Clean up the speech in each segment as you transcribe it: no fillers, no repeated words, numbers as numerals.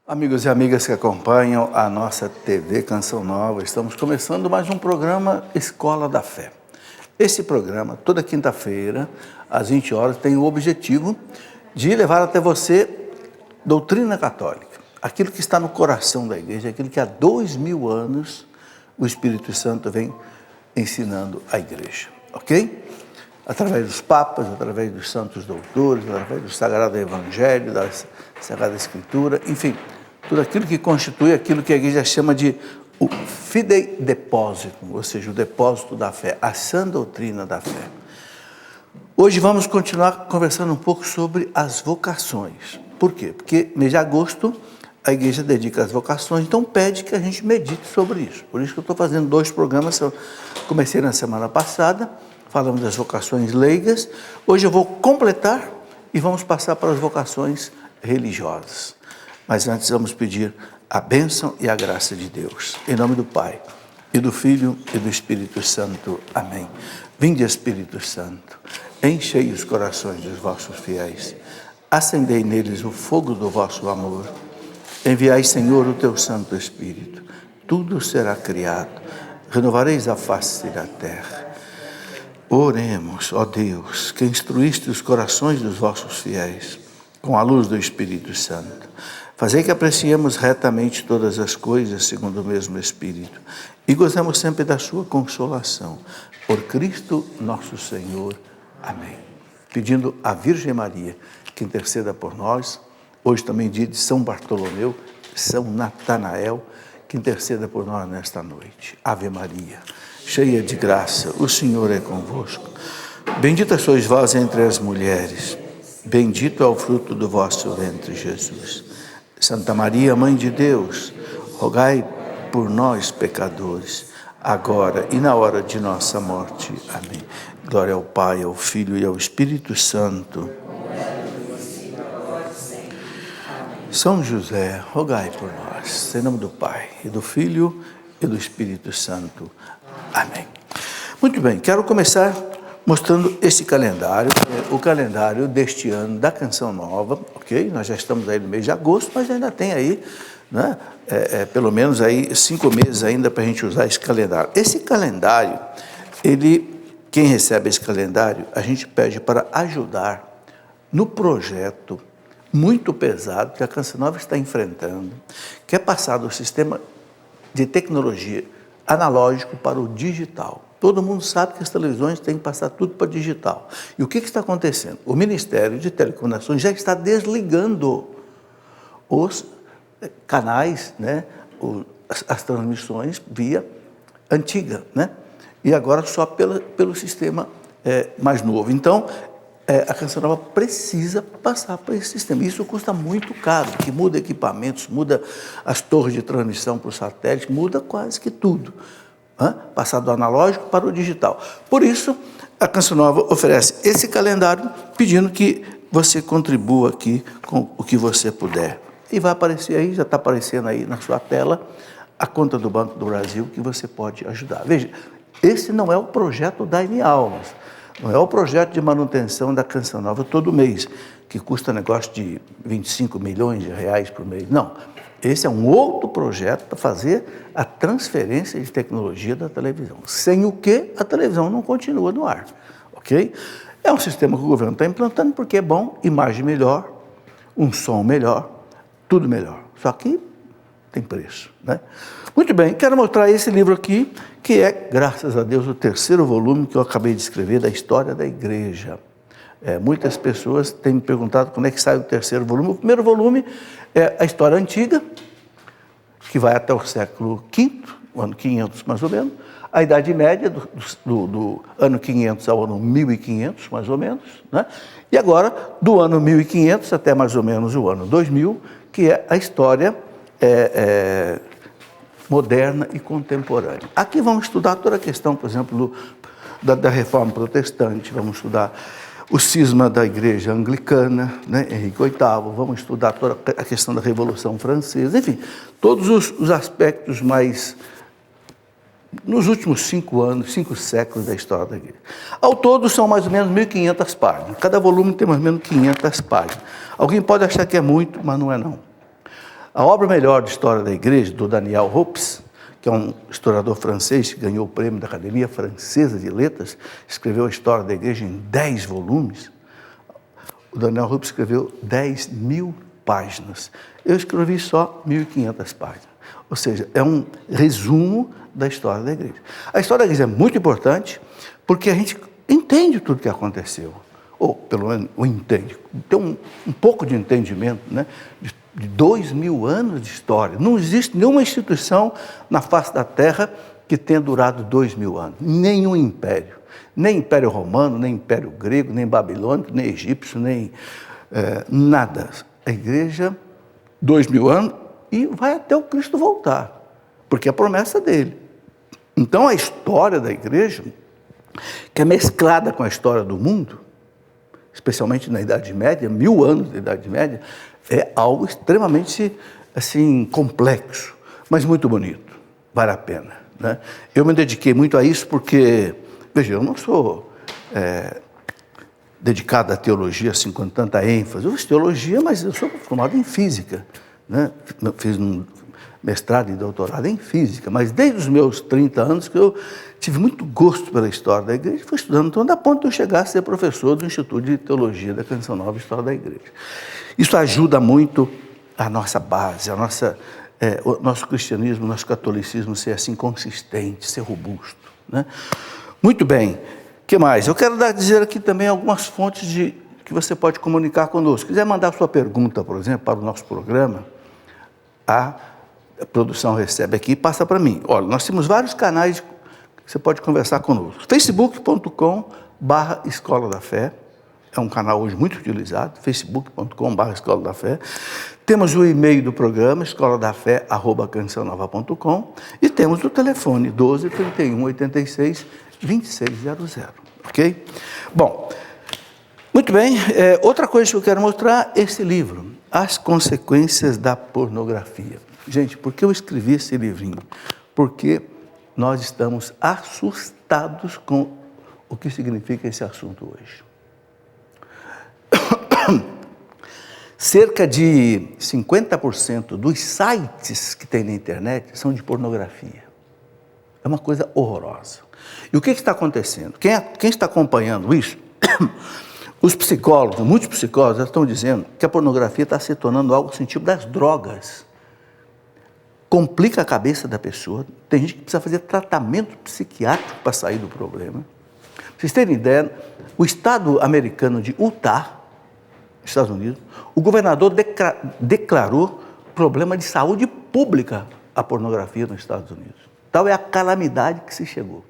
Amigos e amigas que acompanham a nossa TV Canção Nova, estamos começando mais um programa Escola da Fé. Esse programa, toda quinta-feira, às 20 horas, tem o objetivo de levar até você doutrina católica, aquilo que está no coração da igreja, aquilo que há 2000 anos o Espírito Santo vem ensinando à igreja, ok? Através dos papas, através dos santos doutores, através do Sagrado Evangelho, da Sagrada Escritura, enfim, tudo aquilo que constitui aquilo que a igreja chama de o Fidei Depositum, ou seja, o depósito da fé, a sã doutrina da fé. Hoje vamos continuar conversando um pouco sobre as vocações. Por quê? Porque mês de agosto a igreja dedica as vocações, então pede que a gente medite sobre isso. Por isso que eu estou fazendo 2 programas, eu comecei na semana passada, falamos das vocações leigas, hoje eu vou completar e vamos passar para as vocações religiosas. Mas antes vamos pedir a bênção e a graça de Deus. Em nome do Pai, e do Filho, e do Espírito Santo. Amém. Vinde, Espírito Santo, enchei os corações dos vossos fiéis, acendei neles o fogo do vosso amor. Enviai, Senhor, o teu Santo Espírito, tudo será criado, renovareis a face da terra. Oremos, ó Deus, que instruíste os corações dos vossos fiéis, com a luz do Espírito Santo. Fazei que apreciemos retamente todas as coisas segundo o mesmo Espírito e gozemos sempre da sua consolação. Por Cristo nosso Senhor. Amém. Pedindo à Virgem Maria que interceda por nós, hoje também dia de São Bartolomeu, São Natanael, que interceda por nós nesta noite. Ave Maria, cheia de graça, o Senhor é convosco. Bendita sois vós entre as mulheres, bendito é o fruto do vosso ventre, Jesus. Santa Maria, Mãe de Deus, rogai por nós, pecadores, agora e na hora de nossa morte. Amém. Glória ao Pai, ao Filho e ao Espírito Santo. São José, rogai por nós. Em nome do Pai, e do Filho e do Espírito Santo. Amém. Muito bem, quero começar mostrando esse calendário, o calendário deste ano da Canção Nova, ok? Nós já estamos aí no mês de agosto, mas ainda tem aí, né, pelo menos aí 5 meses ainda para a gente usar esse calendário. Esse calendário, quem recebe esse calendário, a gente pede para ajudar no projeto muito pesado que a Canção Nova está enfrentando, que é passar do sistema de tecnologia analógico para o digital. Todo mundo sabe que as televisões têm que passar tudo para digital. E o que está acontecendo? O Ministério de Telecomunicações já está desligando os canais, né, as transmissões via antiga, né, e agora só pelo sistema mais novo. Então, a Canção Nova precisa passar para esse sistema. Isso custa muito caro, que muda equipamentos, muda as torres de transmissão para o satélite, muda quase que tudo. Passar do analógico para o digital. Por isso, a Canção Nova oferece esse calendário, pedindo que você contribua aqui com o que você puder. E vai aparecer aí, já está aparecendo aí na sua tela, a conta do Banco do Brasil que você pode ajudar. Veja, esse não é o projeto da Almas, não é o projeto de manutenção da Canção Nova todo mês, que custa negócio de 25 milhões de reais por mês. Não. Esse é um outro projeto para fazer a transferência de tecnologia da televisão, sem o que a televisão não continua no ar, ok? É um sistema que o governo está implantando porque é bom, imagem melhor, um som melhor, tudo melhor, só que tem preço, né? Muito bem, quero mostrar esse livro aqui, que é, graças a Deus, o 3º volume que eu acabei de escrever da história da igreja. Muitas pessoas têm me perguntado como é que sai o 3º volume. O 1º volume é a história antiga, que vai até o século V, o ano 500 mais ou menos, a Idade Média, do ano 500 ao ano 1500, mais ou menos, né? E agora, do ano 1500 até mais ou menos o ano 2000, que é a história moderna e contemporânea. Aqui vamos estudar toda a questão, por exemplo, da Reforma Protestante, vamos estudar o cisma da Igreja Anglicana, né, Henrique VIII, vamos estudar toda a questão da Revolução Francesa, enfim, todos os aspectos mais, nos últimos 5 séculos da história da Igreja. Ao todo são mais ou menos 1.500 páginas, cada volume tem mais ou menos 500 páginas. Alguém pode achar que é muito, mas não é não. A obra melhor de história da igreja, do Daniel Hopes, que é um historiador francês que ganhou o prêmio da Academia Francesa de Letras, escreveu a história da igreja em 10 volumes. O Daniel Hopes escreveu 10.000 páginas. Eu escrevi só 1.500 páginas. Ou seja, é um resumo da história da igreja. A história da igreja é muito importante porque a gente entende tudo o que aconteceu. Ou, pelo menos, o entende. Tem um pouco de entendimento, né? De 2.000 anos de história. Não existe nenhuma instituição na face da Terra que tenha durado 2.000 anos. Nenhum império. Nem Império Romano, nem Império Grego, nem Babilônico, nem Egípcio, nem nada. A igreja, 2.000 anos, e vai até o Cristo voltar, porque é a promessa dele. Então, a história da igreja, que é mesclada com a história do mundo, especialmente na Idade Média, 1.000 anos da Idade Média, é algo extremamente, assim, complexo, mas muito bonito, vale a pena, né? Eu me dediquei muito a isso porque, veja, eu não sou dedicado à teologia assim com tanta ênfase. Eu fiz teologia, mas eu sou formado em física, né? Fiz um mestrado e doutorado em física, mas desde os meus 30 anos que eu tive muito gosto pela história da igreja, fui estudando, então, da ponto de eu chegar a ser professor do Instituto de Teologia da Canção Nova e História da Igreja. Isso ajuda muito a nossa base, o nosso cristianismo, o nosso catolicismo ser assim consistente, ser robusto, né? Muito bem, o que mais? Eu quero dizer aqui também algumas fontes que você pode comunicar conosco. Se quiser mandar sua pergunta, por exemplo, para o nosso programa, a produção recebe aqui e passa para mim. Olha, nós temos vários canais que você pode conversar conosco. facebook.com/Escola da Fé, é um canal hoje muito utilizado, facebook.com/Escola da Fé. Temos o e-mail do programa, escoladafé@cancionnova.com, e temos o telefone 12 31 86 2600, ok? Bom, muito bem, outra coisa que eu quero mostrar, esse livro, As Consequências da Pornografia. Gente, por que eu escrevi esse livrinho? Porque nós estamos assustados com o que significa esse assunto hoje. Cerca de 50% dos sites que tem na internet são de pornografia. É uma coisa horrorosa. E o que está acontecendo? Quem está acompanhando isso? Os psicólogos, muitos psicólogos já estão dizendo que a pornografia está se tornando algo assim, tipo das drogas. Complica a cabeça da pessoa. Tem gente que precisa fazer tratamento psiquiátrico para sair do problema. Para vocês terem ideia, o estado americano de Utah, Estados Unidos, o governador declarou problema de saúde pública a pornografia nos Estados Unidos. Tal é a calamidade que se chegou.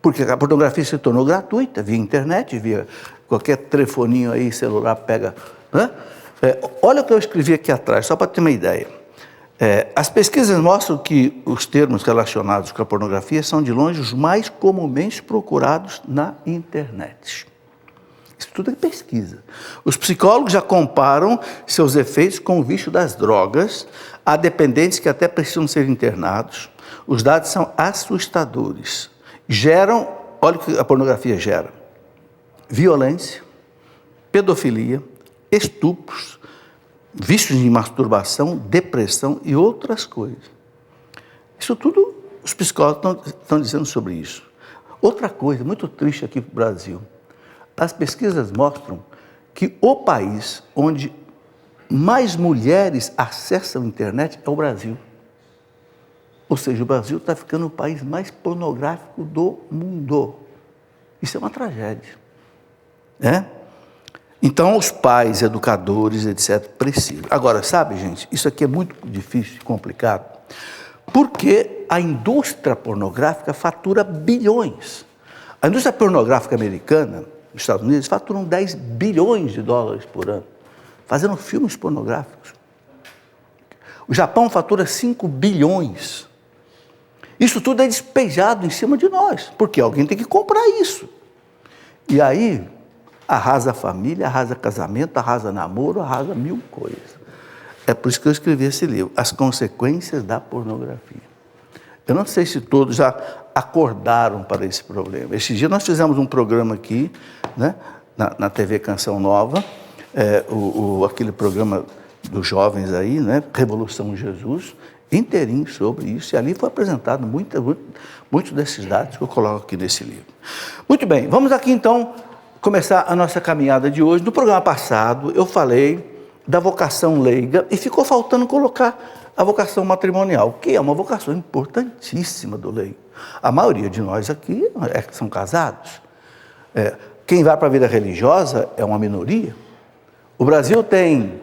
Porque a pornografia se tornou gratuita, via internet, via qualquer telefoninho aí, celular pega, né? Olha o que eu escrevi aqui atrás, só para ter uma ideia. As pesquisas mostram que os termos relacionados com a pornografia são, de longe, os mais comumente procurados na internet. Isso tudo é pesquisa. Os psicólogos já comparam seus efeitos com o vício das drogas. Há dependentes que até precisam ser internados. Os dados são assustadores. Olha o que a pornografia gera: violência, pedofilia, estupros, vícios de masturbação, depressão e outras coisas. Isso tudo os psicólogos estão dizendo sobre isso. Outra coisa muito triste aqui para o Brasil: as pesquisas mostram que o país onde mais mulheres acessam a internet é o Brasil. Ou seja, o Brasil está ficando o país mais pornográfico do mundo. Isso é uma tragédia, né? Então, os pais, educadores, etc., precisam. Agora, sabe, gente, isso aqui é muito difícil e complicado, porque a indústria pornográfica fatura bilhões. A indústria pornográfica americana, nos Estados Unidos, faturam 10 bilhões de dólares por ano, fazendo filmes pornográficos. O Japão fatura 5 bilhões. Isso tudo é despejado em cima de nós, porque alguém tem que comprar isso. E aí, arrasa a família, arrasa casamento, arrasa namoro, arrasa mil coisas. É por isso que eu escrevi esse livro, As Consequências da Pornografia. Eu não sei se todos já acordaram para esse problema. Esse dia nós fizemos um programa aqui, né, na TV Canção Nova, aquele programa dos jovens aí, né? Revolução Jesus, inteirinho sobre isso, e ali foi apresentado muitos desses dados que eu coloco aqui nesse livro. Muito bem, vamos aqui então começar a nossa caminhada de hoje. No programa passado eu falei da vocação leiga e ficou faltando colocar a vocação matrimonial, que é uma vocação importantíssima do leigo. A maioria de nós aqui são casados. Quem vai para a vida religiosa é uma minoria. O Brasil tem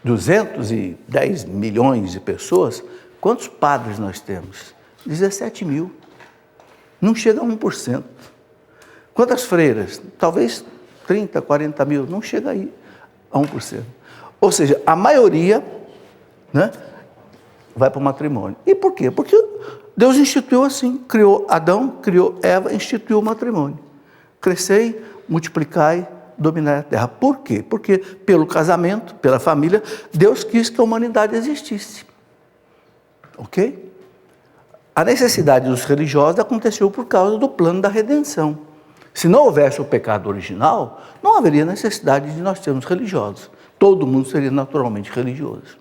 210 milhões de pessoas. Quantos padres nós temos? 17 mil. Não chega a 1%. Quantas freiras? Talvez 30, 40 mil. Não chega aí a 1%. Ou seja, a maioria, né, vai para o matrimônio. E por quê? Porque Deus instituiu assim. Criou Adão, criou Eva, instituiu o matrimônio. Crescei, multiplicai, dominai a terra. Por quê? Porque pelo casamento, pela família, Deus quis que a humanidade existisse. Ok? A necessidade dos religiosos aconteceu por causa do plano da redenção. Se não houvesse o pecado original, não haveria necessidade de nós termos religiosos. Todo mundo seria naturalmente religioso.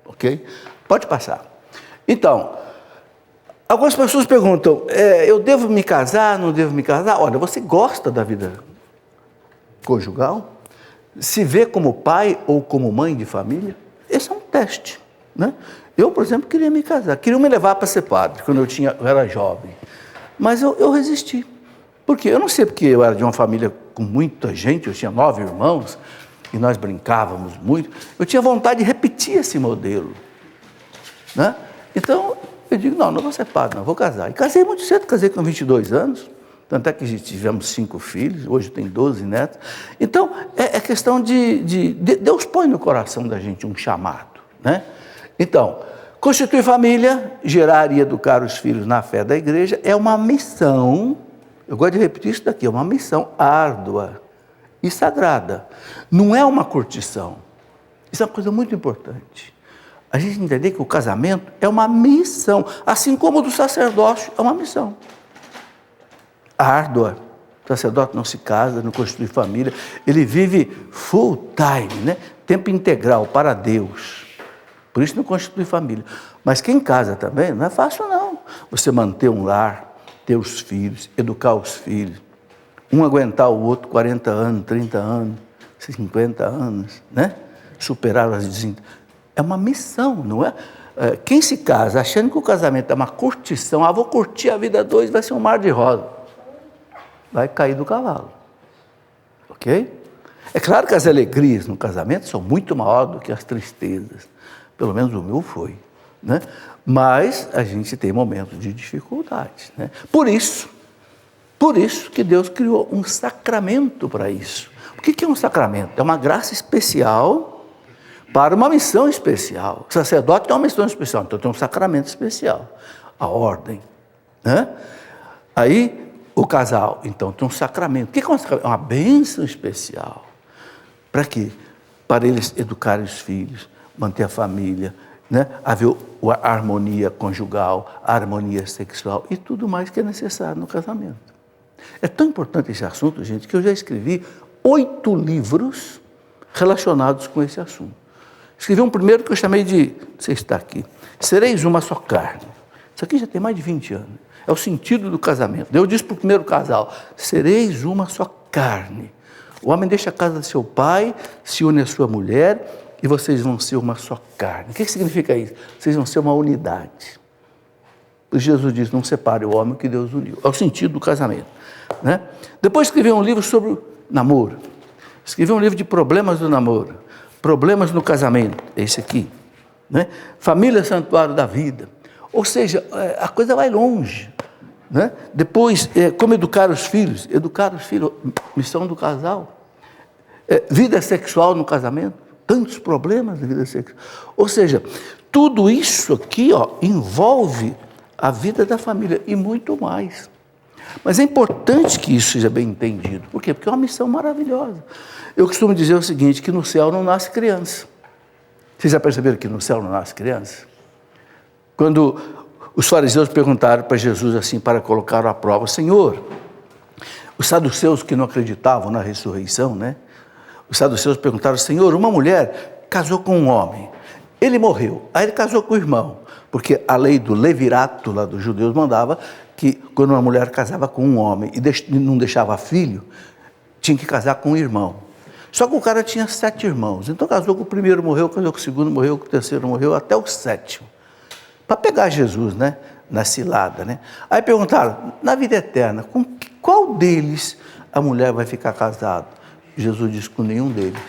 Ok? Pode passar. Então, algumas pessoas perguntam, eu devo me casar, não devo me casar? Olha, você gosta da vida conjugal? Se vê como pai ou como mãe de família? Esse é um teste, né? Eu, por exemplo, queria me casar, queriam me levar para ser padre, quando eu era jovem. Mas eu resisti. Por quê? Eu não sei porque eu era de uma família com muita gente, eu tinha 9 irmãos, e nós brincávamos muito. Eu tinha vontade de repetir esse modelo, né? Então, eu digo, não vou ser padre, não, vou casar. E casei muito cedo, casei com 22 anos, tanto é que tivemos 5 filhos, hoje tem 12 netos. Então, é questão de Deus põe no coração da gente um chamado, né? Então, constituir família, gerar e educar os filhos na fé da igreja é uma missão, eu gosto de repetir isso daqui, é uma missão árdua e sagrada. Não é uma curtição. Isso é uma coisa muito importante. A gente entender que o casamento é uma missão, assim como o do sacerdócio é uma missão árdua. O sacerdote não se casa, não constitui família, ele vive full time, né? Tempo integral para Deus. Por isso não constitui família. Mas quem casa também não é fácil não. Você manter um lar, ter os filhos, educar os filhos, um aguentar o outro 40 anos, 30 anos, 50 anos, né? Superar as desigualdades. É uma missão, não é? Quem se casa achando que o casamento é uma curtição, vou curtir a vida a dois, vai ser um mar de rosa. Vai cair do cavalo. Ok? É claro que as alegrias no casamento são muito maiores do que as tristezas. Pelo menos o meu foi, né? Mas a gente tem momentos de dificuldade, né? Por isso que Deus criou um sacramento para isso. O que é um sacramento? É uma graça especial para uma missão especial. O sacerdote tem uma missão especial, então tem um sacramento especial. A ordem, né? Aí, o casal, então, tem um sacramento. O que é um sacramento? É uma bênção especial. Para quê? Para eles educarem os filhos, manter a família, né? Haver a harmonia conjugal, a harmonia sexual e tudo mais que é necessário no casamento. É tão importante esse assunto, gente, que eu já escrevi 8 livros relacionados com esse assunto. Escrevi um primeiro que eu chamei de, você está aqui, Sereis uma só carne. Isso aqui já tem mais de 20 anos. É o sentido do casamento. Eu disse para o primeiro casal, sereis uma só carne. O homem deixa a casa de seu pai, se une à sua mulher e vocês vão ser uma só carne. O que significa isso? Vocês vão ser uma unidade. Jesus diz, não separe o homem que Deus uniu. É o sentido do casamento, né? Depois escrevi um livro sobre o namoro. Escrevi um livro de problemas do namoro. Problemas no casamento, é esse aqui, né? Família Santuário da Vida. Ou seja, a coisa vai longe, né? Depois, como educar os filhos, missão do casal. Vida sexual no casamento, tantos problemas de vida sexual. Ou seja, tudo isso aqui, envolve a vida da família e muito mais. Mas é importante que isso seja bem entendido. Por quê? Porque é uma missão maravilhosa. Eu costumo dizer o seguinte, que no céu não nasce criança. Vocês já perceberam que no céu não nasce criança? Quando os fariseus perguntaram para Jesus assim, para colocar à prova, Senhor, os saduceus que não acreditavam na ressurreição, né? Os saduceus perguntaram, Senhor, uma mulher casou com um homem, ele morreu, aí ele casou com o irmão, porque a lei do levirato lá dos judeus mandava que quando uma mulher casava com um homem e não deixava filho, tinha que casar com um irmão. Só que o cara tinha 7 irmãos, então casou com o primeiro, morreu, casou com o segundo, morreu, com o terceiro, morreu, até o 7º. Para pegar Jesus, né? Na cilada, né? Aí perguntaram, na vida eterna, com qual deles a mulher vai ficar casada? Jesus disse, com nenhum deles,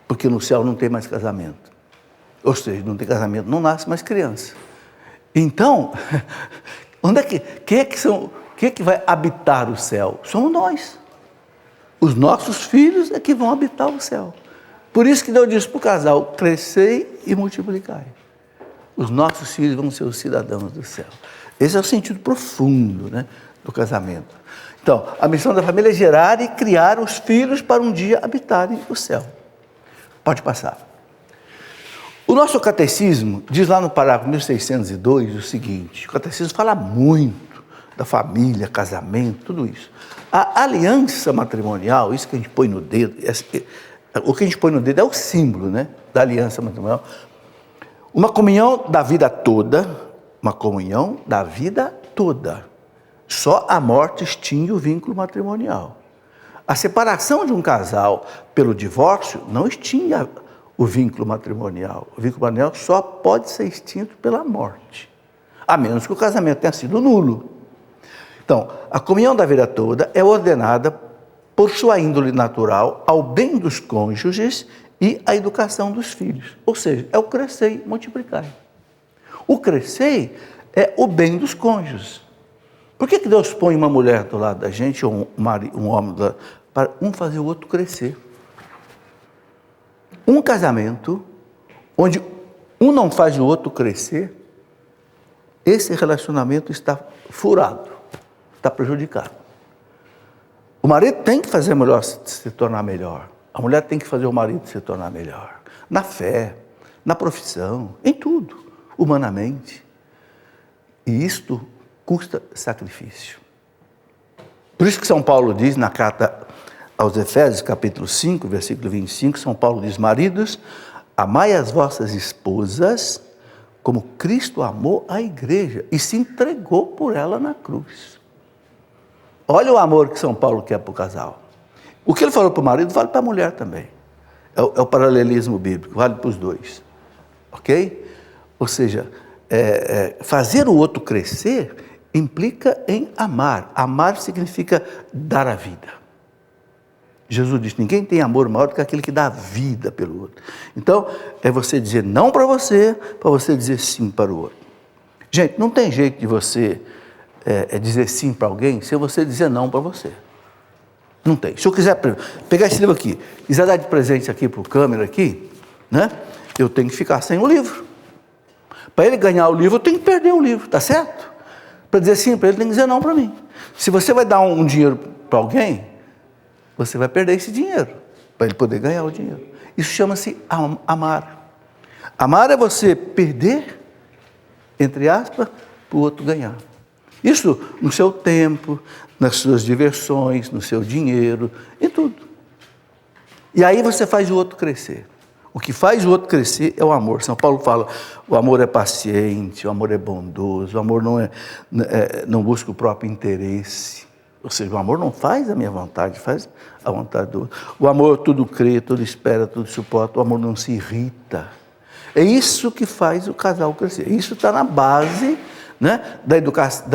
porque no céu não tem mais casamento. Ou seja, não tem casamento, não nasce mais criança. Então, quem é que vai habitar o céu? Somos nós. Os nossos filhos é que vão habitar o céu. Por isso que Deus disse para o casal, crescei e multiplicai. Os nossos filhos vão ser os cidadãos do céu. Esse é o sentido profundo, né, do casamento. Então, a missão da família é gerar e criar os filhos para um dia habitarem o céu. Pode passar. O nosso catecismo diz lá no parágrafo 1602 o seguinte, o catecismo fala muito da família, casamento, tudo isso. A aliança matrimonial, isso que a gente põe no dedo, o que a gente põe no dedo é o símbolo, né, da aliança matrimonial. Uma comunhão da vida toda, uma comunhão da vida toda. Só a morte extingue o vínculo matrimonial. A separação de um casal pelo divórcio não extingue o vínculo matrimonial. O vínculo matrimonial só pode ser extinto pela morte, a menos que o casamento tenha sido nulo. Então, a comunhão da vida toda é ordenada por sua índole natural ao bem dos cônjuges e à educação dos filhos. Ou seja, é o crescer e multiplicar. O crescer é o bem dos cônjuges. Por que Deus põe uma mulher do lado da gente, ou um homem do lado, para um fazer o outro crescer? Um casamento onde um não faz o outro crescer, esse relacionamento está furado, está prejudicado. O marido tem que fazer a mulher se tornar melhor. A mulher tem que fazer o marido se tornar melhor. Na fé, na profissão, em tudo, humanamente. E isto custa sacrifício. Por isso que São Paulo diz na carta aos Efésios, capítulo 5, versículo 25, São Paulo diz, maridos, amai as vossas esposas como Cristo amou a igreja e se entregou por ela na cruz. Olha o amor que São Paulo quer para o casal. O que ele falou para o marido, vale para a mulher também. É o paralelismo bíblico, vale para os dois. Ok? Ou seja, fazer o outro crescer implica em amar. Amar significa dar a vida. Jesus disse, ninguém tem amor maior do que aquele que dá a vida pelo outro. Então, é você dizer não para você dizer sim para o outro. Gente, não tem jeito de você dizer sim para alguém se você dizer não para você. Não tem. Se eu quiser pegar esse livro aqui, quiser dar de presente aqui para o câmera aqui, né? Eu tenho que ficar sem o livro. Para ele ganhar o livro, eu tenho que perder o livro, tá certo? Para dizer sim para ele, tem que dizer não para mim. Se você vai dar um dinheiro para alguém, você vai perder esse dinheiro, para ele poder ganhar o dinheiro. Isso chama-se amar. Amar é você perder, entre aspas, para o outro ganhar. Isso no seu tempo, nas suas diversões, no seu dinheiro, em tudo. E aí você faz o outro crescer. O que faz o outro crescer é o amor. São Paulo fala, o amor é paciente, o amor é bondoso, o amor não busca o próprio interesse. Ou seja, o amor não faz a minha vontade, faz a vontade do outro. O amor tudo crê, tudo espera, tudo suporta, o amor não se irrita. É isso que faz o casal crescer. Isso está na base, né, da educação,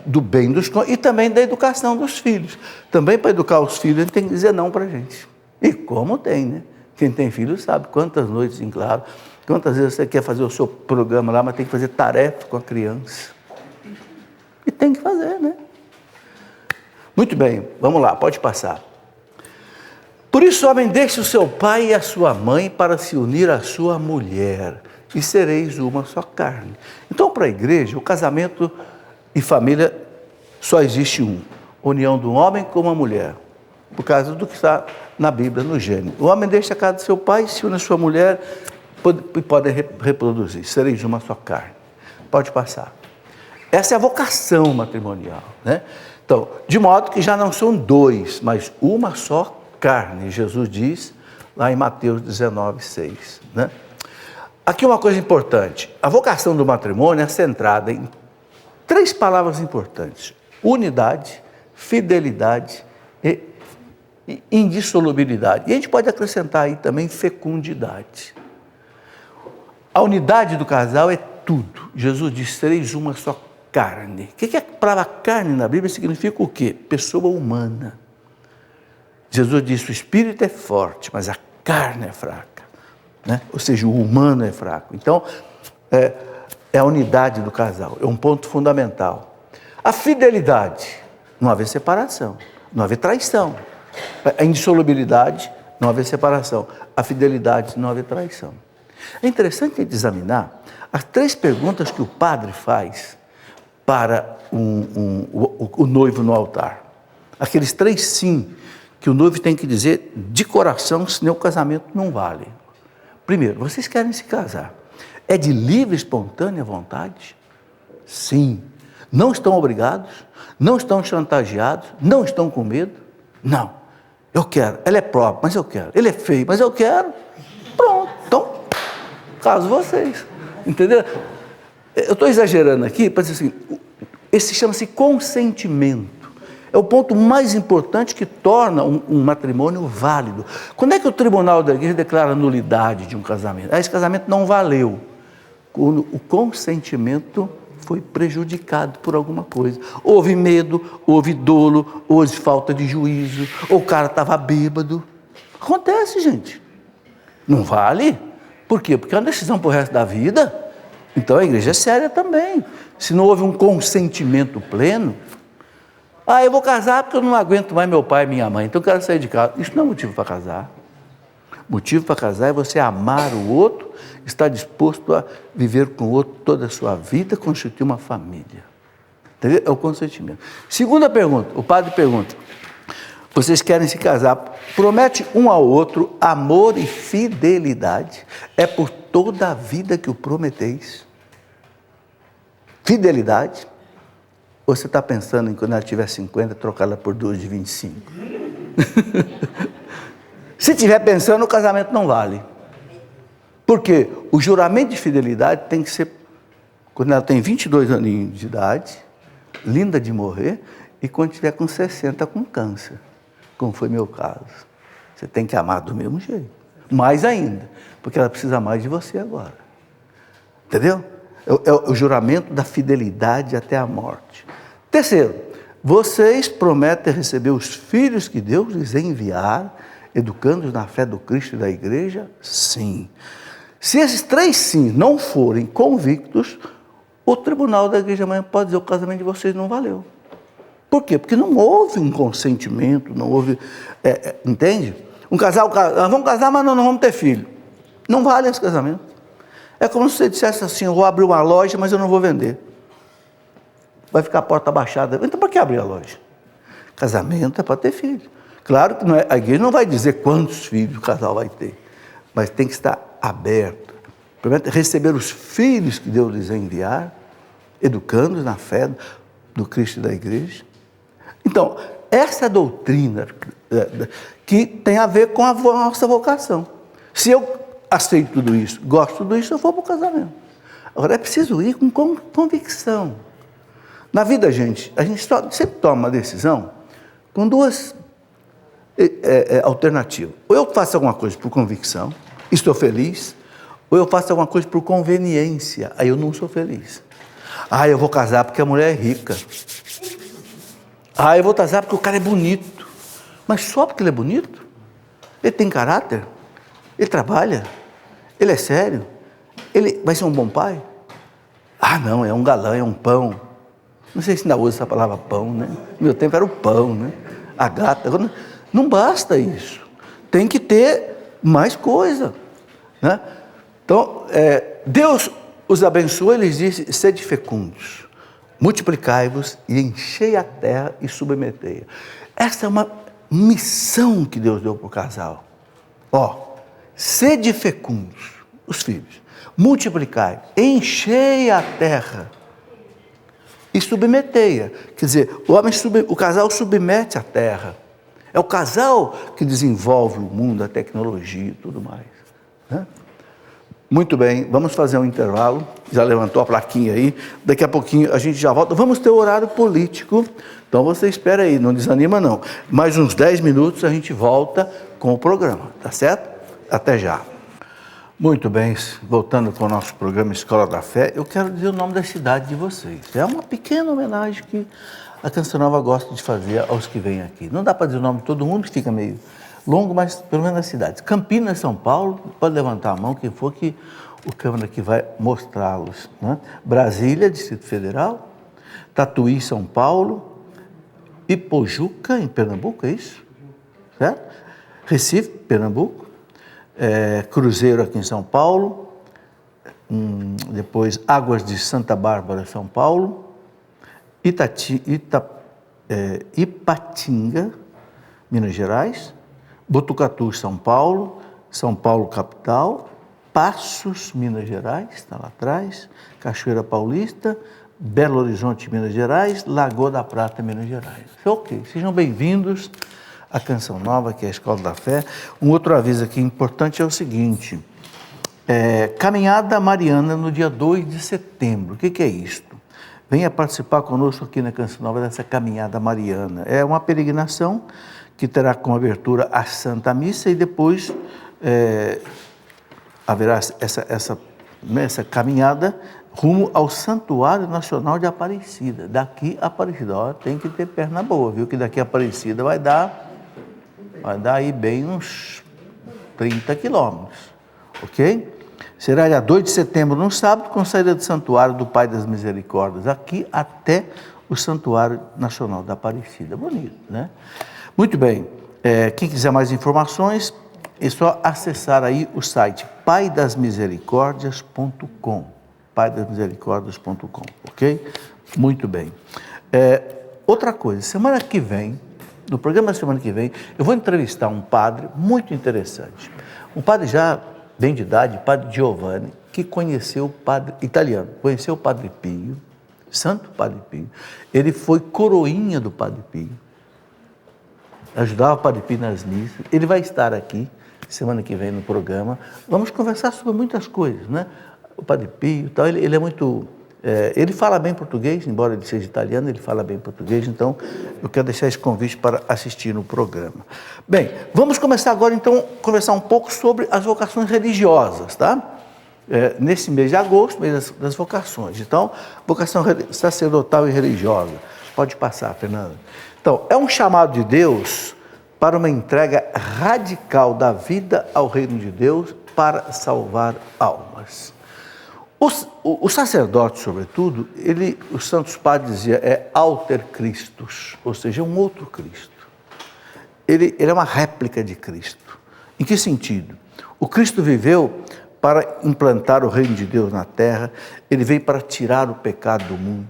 do bem dos cônjuges e também da educação dos filhos. Também para educar os filhos, a gente tem que dizer não para a gente. E como tem, né? Quem tem filho sabe quantas noites em claro, quantas vezes você quer fazer o seu programa lá, mas tem que fazer tarefa com a criança. E tem que fazer, né? Muito bem, vamos lá, pode passar. Por isso, homem, deixe o seu pai e a sua mãe para se unir à sua mulher, e sereis uma só carne. Então, para a igreja, o casamento e família só existe um. União do homem com uma mulher, por causa do que está na Bíblia, no Gênesis. O homem deixa a casa do seu pai, se une à sua mulher, e pode reproduzir. Sereis uma só carne. Pode passar. Essa é a vocação matrimonial, né? Então, de modo que já não são dois, mas uma só carne. Jesus diz lá em Mateus 19:6, né? Aqui uma coisa importante, a vocação do matrimônio é centrada em 3 palavras importantes: unidade, fidelidade e indissolubilidade. E a gente pode acrescentar aí também fecundidade. A unidade do casal é tudo. Jesus diz: sereis uma só carne. O que é a palavra carne na Bíblia significa o quê? Pessoa humana. Jesus disse: o espírito é forte, mas a carne é fraca, né? Ou seja, o humano é fraco. Então, é a unidade do casal, é um ponto fundamental. A fidelidade, não haver separação, não haver traição. A indissolubilidade, não haver separação. A fidelidade, não haver traição. É interessante a gente examinar as 3 perguntas que o padre faz para o noivo no altar. Aqueles 3 sim que o noivo tem que dizer de coração, senão o casamento não vale. Primeiro, vocês querem se casar? É de livre, espontânea vontade? Sim. Não estão obrigados? Não estão chantageados? Não estão com medo? Não. Eu quero. Ela é própria, mas eu quero. Ele é feio, mas eu quero. Pronto. Então, caso vocês. Entendeu? Eu estou exagerando aqui para dizer assim, esse chama-se consentimento. É o ponto mais importante que torna um matrimônio válido. Quando é que o tribunal da igreja declara a nulidade de um casamento? Esse casamento não valeu. Quando o consentimento foi prejudicado por alguma coisa. Houve medo, houve dolo, houve falta de juízo, ou o cara estava bêbado. Acontece, gente. Não vale? Por quê? Porque é uma decisão para o resto da vida. Então a igreja é séria também. Se não houve um consentimento pleno, eu vou casar porque eu não aguento mais meu pai e minha mãe, então eu quero sair de casa. Isso não é motivo para casar. Motivo para casar é você amar o outro, estar disposto a viver com o outro toda a sua vida, constituir uma família. Entendeu? É o consentimento. Segunda pergunta, o padre pergunta: vocês querem se casar? Promete um ao outro amor e fidelidade. É por toda a vida que o prometeis. Fidelidade. Ou você está pensando em quando ela tiver 50, trocar ela por 2 de 25? Se estiver pensando, o casamento não vale. Porque o juramento de fidelidade tem que ser quando ela tem 22 aninhos de idade, linda de morrer, e quando estiver com 60 com câncer, como foi meu caso. Você tem que amar do mesmo jeito. Mais ainda, porque ela precisa mais de você agora. Entendeu? É o juramento da fidelidade até a morte. Terceiro, vocês prometem receber os filhos que Deus lhes enviar, educando-os na fé do Cristo e da igreja? Sim. Se esses 3 sim não forem convictos, o tribunal da igreja amanhã pode dizer: o casamento de vocês não valeu. Por quê? Porque não houve um consentimento, não houve... entende? Um casal, nós vamos casar, mas não vamos ter filho. Não vale esse casamento. É como se você dissesse assim: eu vou abrir uma loja, mas eu não vou vender. Vai ficar a porta baixada. Então, para que abrir a loja? Casamento é para ter filho. Claro que não é, a igreja não vai dizer quantos filhos o casal vai ter, mas tem que estar aberto. Receber os filhos que Deus lhes enviar, educando-os na fé do Cristo e da igreja. Então, essa doutrina que tem a ver com a nossa vocação. Se eu aceito tudo isso, gosto de tudo isso, eu vou para o casamento. Agora, é preciso ir com convicção. Na vida, a gente sempre toma uma decisão com 2 alternativas. Ou eu faço alguma coisa por convicção, estou feliz, ou eu faço alguma coisa por conveniência, aí eu não sou feliz. Eu vou casar porque a mulher é rica. Eu vou casar porque o cara é bonito. Mas só porque ele é bonito? Ele tem caráter? Ele trabalha? Ele é sério? Ele vai ser um bom pai? Não, é um galã, é um pão. Não sei se ainda usa essa palavra pão, né? No meu tempo era o pão, né? A gata. Agora, não basta isso. Tem que ter mais coisa, né? Então, Deus os abençoou, ele disse: sede fecundos, multiplicai-vos e enchei a terra e submetei-a. Essa é uma missão que Deus deu para o casal. Sede fecundos, os filhos, multiplicai, enchei a terra e submetei-a. Quer dizer, o casal submete a terra. É o casal que desenvolve o mundo, a tecnologia e tudo mais, né? Muito bem, vamos fazer um intervalo. Já levantou a plaquinha aí. Daqui a pouquinho a gente já volta. Vamos ter o horário político. Então você espera aí, não desanima não. Mais uns 10 minutos a gente volta com o programa, tá certo? Até já. Muito bem, voltando para o nosso programa Escola da Fé, eu quero dizer o nome da cidade de vocês. É uma pequena homenagem que a Canção Nova gosta de fazer aos que vêm aqui. Não dá para dizer o nome de todo mundo, que fica meio longo, mas pelo menos as cidades. Campinas, São Paulo, pode levantar a mão, quem for, que o câmera aqui vai mostrá-los, né? Brasília, Distrito Federal, Tatuí, São Paulo, Ipojuca, em Pernambuco, é isso? Certo? Recife, Pernambuco, Cruzeiro, aqui em São Paulo, depois Águas de Santa Bárbara, São Paulo, Ipatinga, Minas Gerais, Botucatu, São Paulo capital, Passos, Minas Gerais, está lá atrás, Cachoeira Paulista, Belo Horizonte, Minas Gerais, Lagoa da Prata, Minas Gerais. Ok, sejam bem-vindos à Canção Nova, que é a Escola da Fé. Um outro aviso aqui importante é o seguinte, Caminhada Mariana no dia 2 de setembro. O que é isto? Venha participar conosco aqui na Canção Nova dessa Caminhada Mariana. É uma peregrinação que terá como abertura a Santa Missa e depois haverá essa caminhada rumo ao Santuário Nacional de Aparecida. Daqui a Aparecida, ó, tem que ter perna boa, viu? Que daqui a Aparecida vai dar aí bem uns 30 quilômetros, ok? Será dia 2 de setembro, no sábado, com saída do Santuário do Pai das Misericórdias, aqui até o Santuário Nacional da Aparecida. Bonito, né? Muito bem, quem quiser mais informações, é só acessar aí o site paidasmisericordias.com, paidasmisericordias.com, ok? Muito bem. Outra coisa, semana que vem, no programa da semana que vem, eu vou entrevistar um padre muito interessante, um padre já bem de idade, padre Giovanni, que conheceu o padre italiano, conheceu o Padre Pio, Santo Padre Pio. Ele foi coroinha do Padre Pio, ajudava o Padre Pio nas missas. Ele vai estar aqui semana que vem no programa. Vamos conversar sobre muitas coisas, né? O Padre Pio, tal, ele é muito... ele fala bem português, embora ele seja italiano, ele fala bem português, então eu quero deixar esse convite para assistir no programa. Bem, vamos começar agora então a conversar um pouco sobre as vocações religiosas, tá? Nesse mês de agosto, mês das vocações. Então, vocação sacerdotal e religiosa. Pode passar, Fernanda. Então, é um chamado de Deus para uma entrega radical da vida ao reino de Deus para salvar almas. O sacerdote, sobretudo, os santos padres diziam, alter Christus, ou seja, um outro Cristo. Ele é uma réplica de Cristo. Em que sentido? O Cristo viveu para implantar o reino de Deus na terra, ele veio para tirar o pecado do mundo.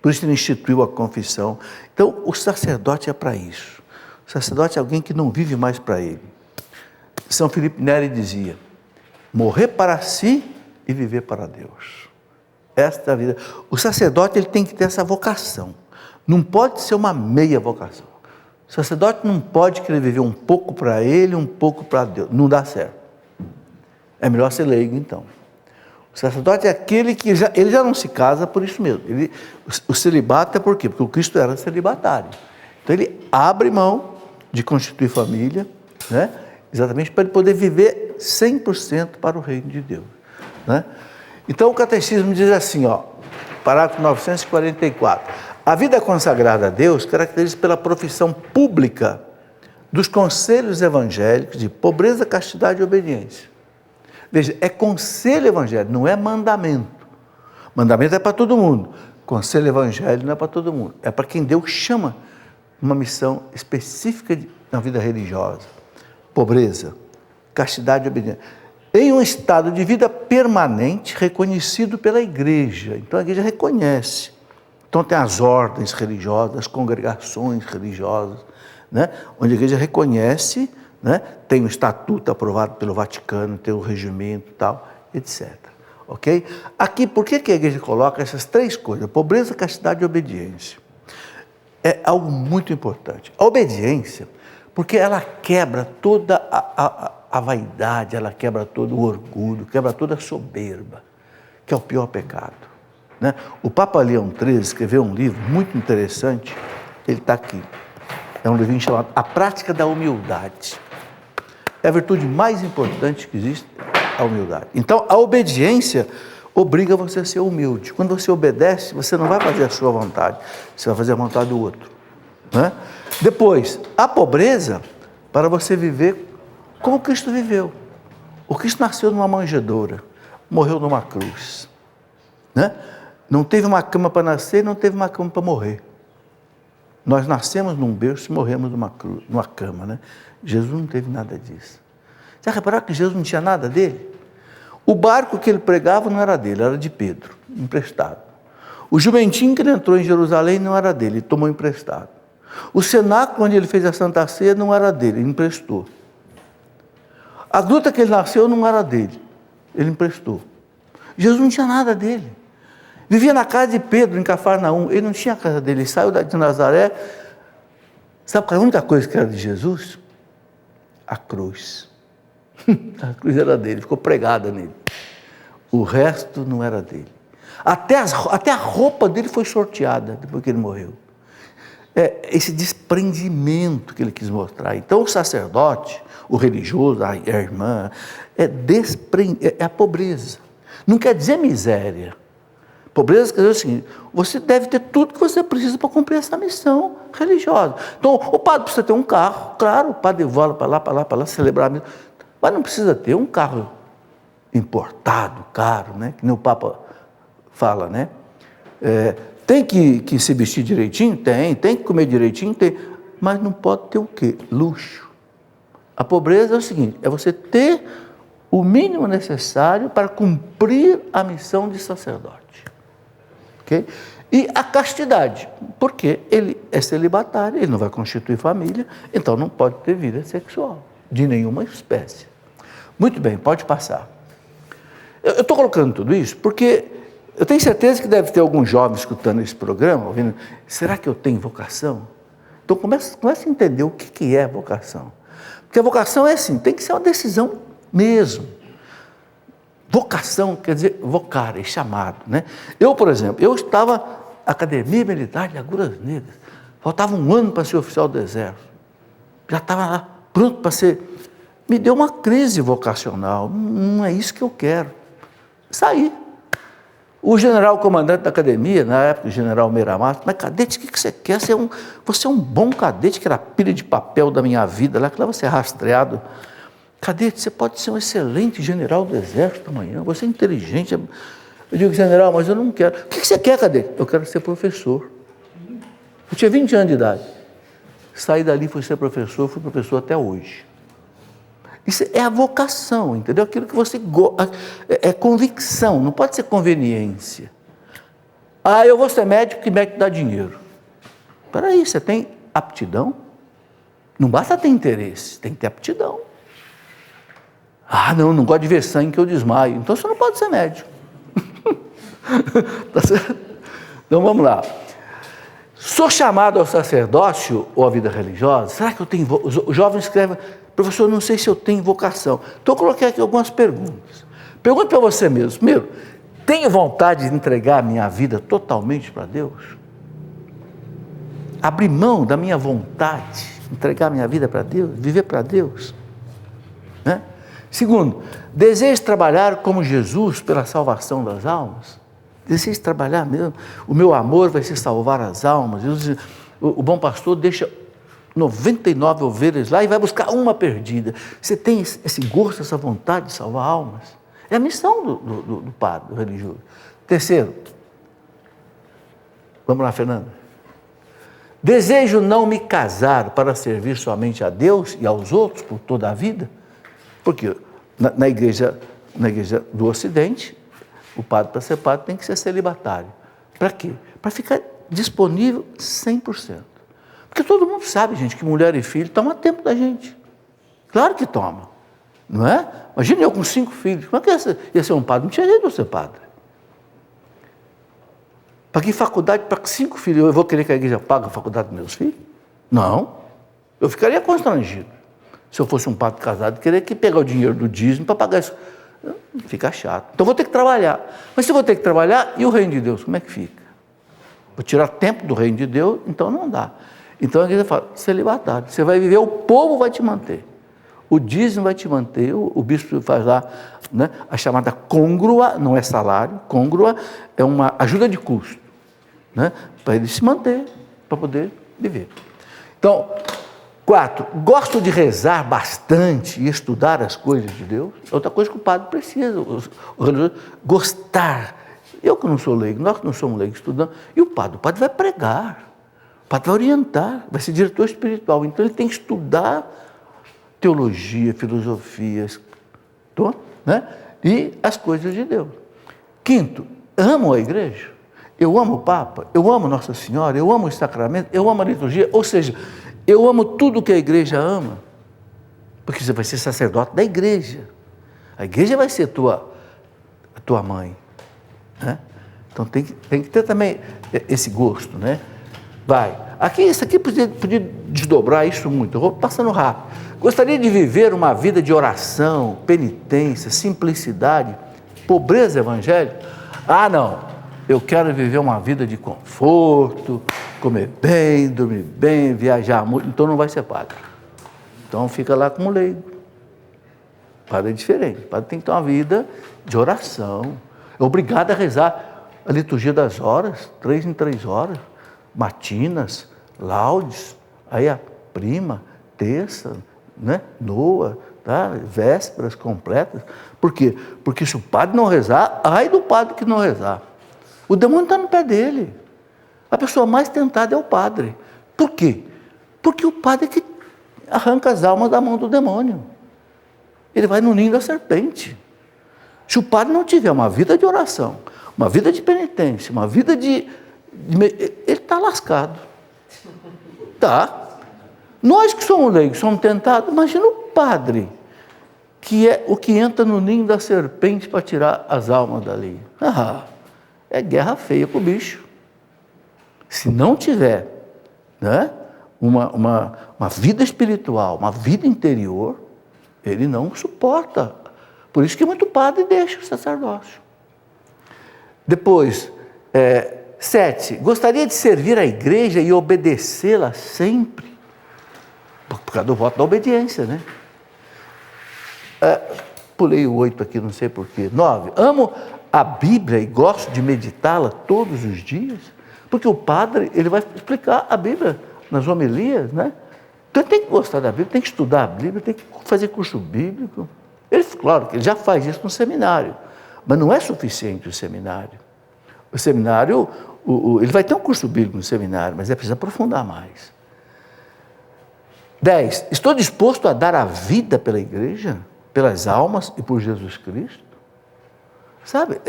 Por isso ele instituiu a confissão. Então, o sacerdote é para isso. O sacerdote é alguém que não vive mais para ele. São Filipe Neri dizia, morrer para si e viver para Deus. Esta é a vida. O sacerdote ele tem que ter essa vocação. Não pode ser uma meia vocação. O sacerdote não pode querer viver um pouco para ele, um pouco para Deus. Não dá certo. É melhor ser leigo, então. O sacerdote é aquele que ele já não se casa por isso mesmo. O celibato é por quê? Porque o Cristo era celibatário. Então ele abre mão de constituir família, né? Exatamente para ele poder viver 100% para o reino de Deus, né? Então o catecismo diz assim, parágrafo 944, a vida consagrada a Deus caracteriza pela profissão pública dos conselhos evangélicos de pobreza, castidade e obediência. Veja, é conselho evangélico, não é mandamento. Mandamento é para todo mundo. Conselho evangélico não é para todo mundo. É para quem Deus chama uma missão específica na vida religiosa. Pobreza, castidade e obediência. Em um estado de vida permanente, reconhecido pela igreja. Então a igreja reconhece. Então tem as ordens religiosas, as congregações religiosas, né? Onde a igreja reconhece, né? Tem o estatuto aprovado pelo Vaticano, tem o regimento e tal, etc. Ok? Aqui, por que a igreja coloca essas três coisas? Pobreza, castidade e obediência. É algo muito importante. A obediência Porque ela quebra toda a vaidade, ela quebra todo o orgulho, quebra toda a soberba, que é o pior pecado, né? O Papa Leão XIII escreveu um livro muito interessante, ele está aqui, é um livrinho chamado A Prática da Humildade. É a virtude mais importante que existe, a humildade. Então, a obediência obriga você a ser humilde. Quando você obedece, você não vai fazer a sua vontade, você vai fazer a vontade do outro, né? Depois, a pobreza, para você viver como Cristo viveu. O Cristo nasceu numa manjedoura, morreu numa cruz, né? Não teve uma cama para nascer, não teve uma cama para morrer. Nós nascemos num berço e morremos numa cama, né? Jesus não teve nada disso. Já repararam que Jesus não tinha nada dele? O barco que ele pregava não era dele, era de Pedro, emprestado. O jumentinho que ele entrou em Jerusalém não era dele, ele tomou emprestado. O cenáculo onde ele fez a Santa Ceia não era dele, ele emprestou. A gruta que ele nasceu não era dele, ele emprestou. Jesus não tinha nada dele. Vivia na casa de Pedro, em Cafarnaum, ele não tinha a casa dele, ele saiu de Nazaré. Sabe qual é a única coisa que era de Jesus? A cruz. A cruz era dele, ficou pregada nele. O resto não era dele. Até a roupa dele foi sorteada depois que ele morreu. É esse desprendimento que ele quis mostrar. Então o sacerdote, o religioso, a irmã, é a pobreza. Não quer dizer miséria. Pobreza quer dizer o seguinte: você deve ter tudo que você precisa para cumprir essa missão religiosa. Então, o padre precisa ter um carro, claro, o padre voa para lá, celebrar a missa, mas não precisa ter um carro importado, caro, né? Que nem o Papa fala, né? Tem que se vestir direitinho? Tem que comer direitinho? Tem, mas não pode ter o quê? Luxo. A pobreza é o seguinte: é você ter o mínimo necessário para cumprir a missão de sacerdote. Okay? E a castidade, porque ele é celibatário, ele não vai constituir família, então não pode ter vida sexual, de nenhuma espécie. Muito bem, pode passar. Eu estou colocando tudo isso porque eu tenho certeza que deve ter algum jovem escutando esse programa, ouvindo: será que eu tenho vocação? Então comece a entender o que é vocação. Porque a vocação é assim, tem que ser uma decisão mesmo. Vocação quer dizer vocar, é chamado, né? Eu, por exemplo, eu estava na Academia Militar de Agulhas Negras, faltava um ano para ser oficial do Exército, já estava lá, pronto para ser. Me deu uma crise vocacional, não é isso que eu quero. Saí. O general comandante da academia, na época o general Meiramato: mas cadete, o que você quer? Você é um bom cadete, que era a pilha de papel da minha vida, lá que lá você é rastreado. Cadete, você pode ser um excelente general do Exército amanhã, você é inteligente. Eu digo: general, mas eu não quero. O que você quer, cadete? Eu quero ser professor. Eu tinha 20 anos de idade. Saí dali, fui ser professor, fui professor até hoje. Isso é a vocação, entendeu? Aquilo que você gosta, é convicção, não pode ser conveniência. Ah, eu vou ser médico, que médico dá dinheiro. Espera aí, você tem aptidão? Não basta ter interesse, tem que ter aptidão. Ah, não gosto de ver sangue que eu desmaio. Então você não pode ser médico. Tá certo? Então vamos lá. Sou chamado ao sacerdócio ou à vida religiosa? Será que eu tenho... Os jovens escrevem: professor, não sei se eu tenho vocação. Então eu coloquei aqui algumas perguntas. Pergunte para você mesmo. Primeiro, tenho vontade de entregar a minha vida totalmente para Deus? Abrir mão da minha vontade, entregar a minha vida para Deus, viver para Deus? Né? Segundo, desejo trabalhar como Jesus pela salvação das almas? Desejo trabalhar mesmo? O meu amor vai ser salvar as almas. O bom pastor deixa 99 ovelhas lá e vai buscar uma perdida. Você tem esse gosto, essa vontade de salvar almas? É a missão do padre, do religioso. Terceiro, vamos lá, Fernanda. Desejo não me casar para servir somente a Deus e aos outros por toda a vida? Porque na igreja do Ocidente, o padre, para ser padre, tem que ser celibatário. Para quê? Para ficar disponível 100%. Porque todo mundo sabe, gente, que mulher e filho tomam tempo da gente. Claro que toma, não é? Imagina eu com 5 filhos, como é que ia ser um padre? Não tinha jeito de ser padre. Para que faculdade, para 5 filhos, eu vou querer que a igreja pague a faculdade dos meus filhos? Não. Eu ficaria constrangido. Se eu fosse um padre casado, querer que pegar o dinheiro do dízimo para pagar isso. Fica chato. Então vou ter que trabalhar. Mas se eu vou ter que trabalhar, e o reino de Deus, como é que fica? Vou tirar tempo do reino de Deus, então não dá. Então a igreja fala, celibatário, você vai viver, o povo vai te manter. O dízimo vai te manter, o bispo faz lá, né, a chamada côngrua, não é salário, côngrua é uma ajuda de custo, né, para ele se manter, para poder viver. Então, 4, gosto de rezar bastante e estudar as coisas de Deus. Outra coisa que o padre precisa, o religioso, gostar. Eu que não sou leigo, nós que não somos leigos estudando, e o padre vai pregar, o padre vai orientar, vai ser diretor espiritual, então ele tem que estudar teologia, filosofia, né? E as coisas de Deus. 5, amo a igreja, eu amo o Papa, eu amo Nossa Senhora, eu amo os sacramentos, eu amo a liturgia, ou seja, eu amo tudo que a igreja ama, porque você vai ser sacerdote da igreja, a igreja vai ser a tua mãe, né? Então tem que ter também esse gosto, né? Isso aqui podia desdobrar isso muito, eu vou passando rápido. Gostaria de viver uma vida de oração, penitência, simplicidade, pobreza evangélica? Não, eu quero viver uma vida de conforto, comer bem, dormir bem, viajar muito, então não vai ser padre. Então fica lá como leigo. Padre é diferente, padre tem que ter uma vida de oração, é obrigado a rezar a liturgia das horas, 3 em 3 horas, matinas, laudes, aí a prima, terça, né? Noa, tá? Vésperas completas. Por quê? Porque se o padre não rezar, ai do padre que não rezar. O demônio está no pé dele. A pessoa mais tentada é o padre. Por quê? Porque o padre é que arranca as almas da mão do demônio. Ele vai no ninho da serpente. Se o padre não tiver uma vida de oração, uma vida de penitência, uma vida ele está lascado. Tá. Nós que somos leigos, somos tentados, imagina o padre, que é o que entra no ninho da serpente para tirar as almas dali. É guerra feia com o bicho. Se não tiver, né, uma vida espiritual, uma vida interior, ele não suporta. Por isso que muito padre deixa o sacerdócio. Depois, 7, gostaria de servir a igreja e obedecê-la sempre. Por causa do voto da obediência, né? Pulei o 8 aqui, não sei porquê. 9, amo a Bíblia e gosto de meditá-la todos os dias, porque o padre, ele vai explicar a Bíblia nas homilias, né? Então ele tem que gostar da Bíblia, tem que estudar a Bíblia, tem que fazer curso bíblico. Claro que ele já faz isso no seminário, mas não é suficiente o seminário. O seminário, ele vai ter um curso bíblico no seminário, mas é preciso aprofundar mais. 10, estou disposto a dar a vida pela igreja, pelas almas e por Jesus Cristo. Sabe,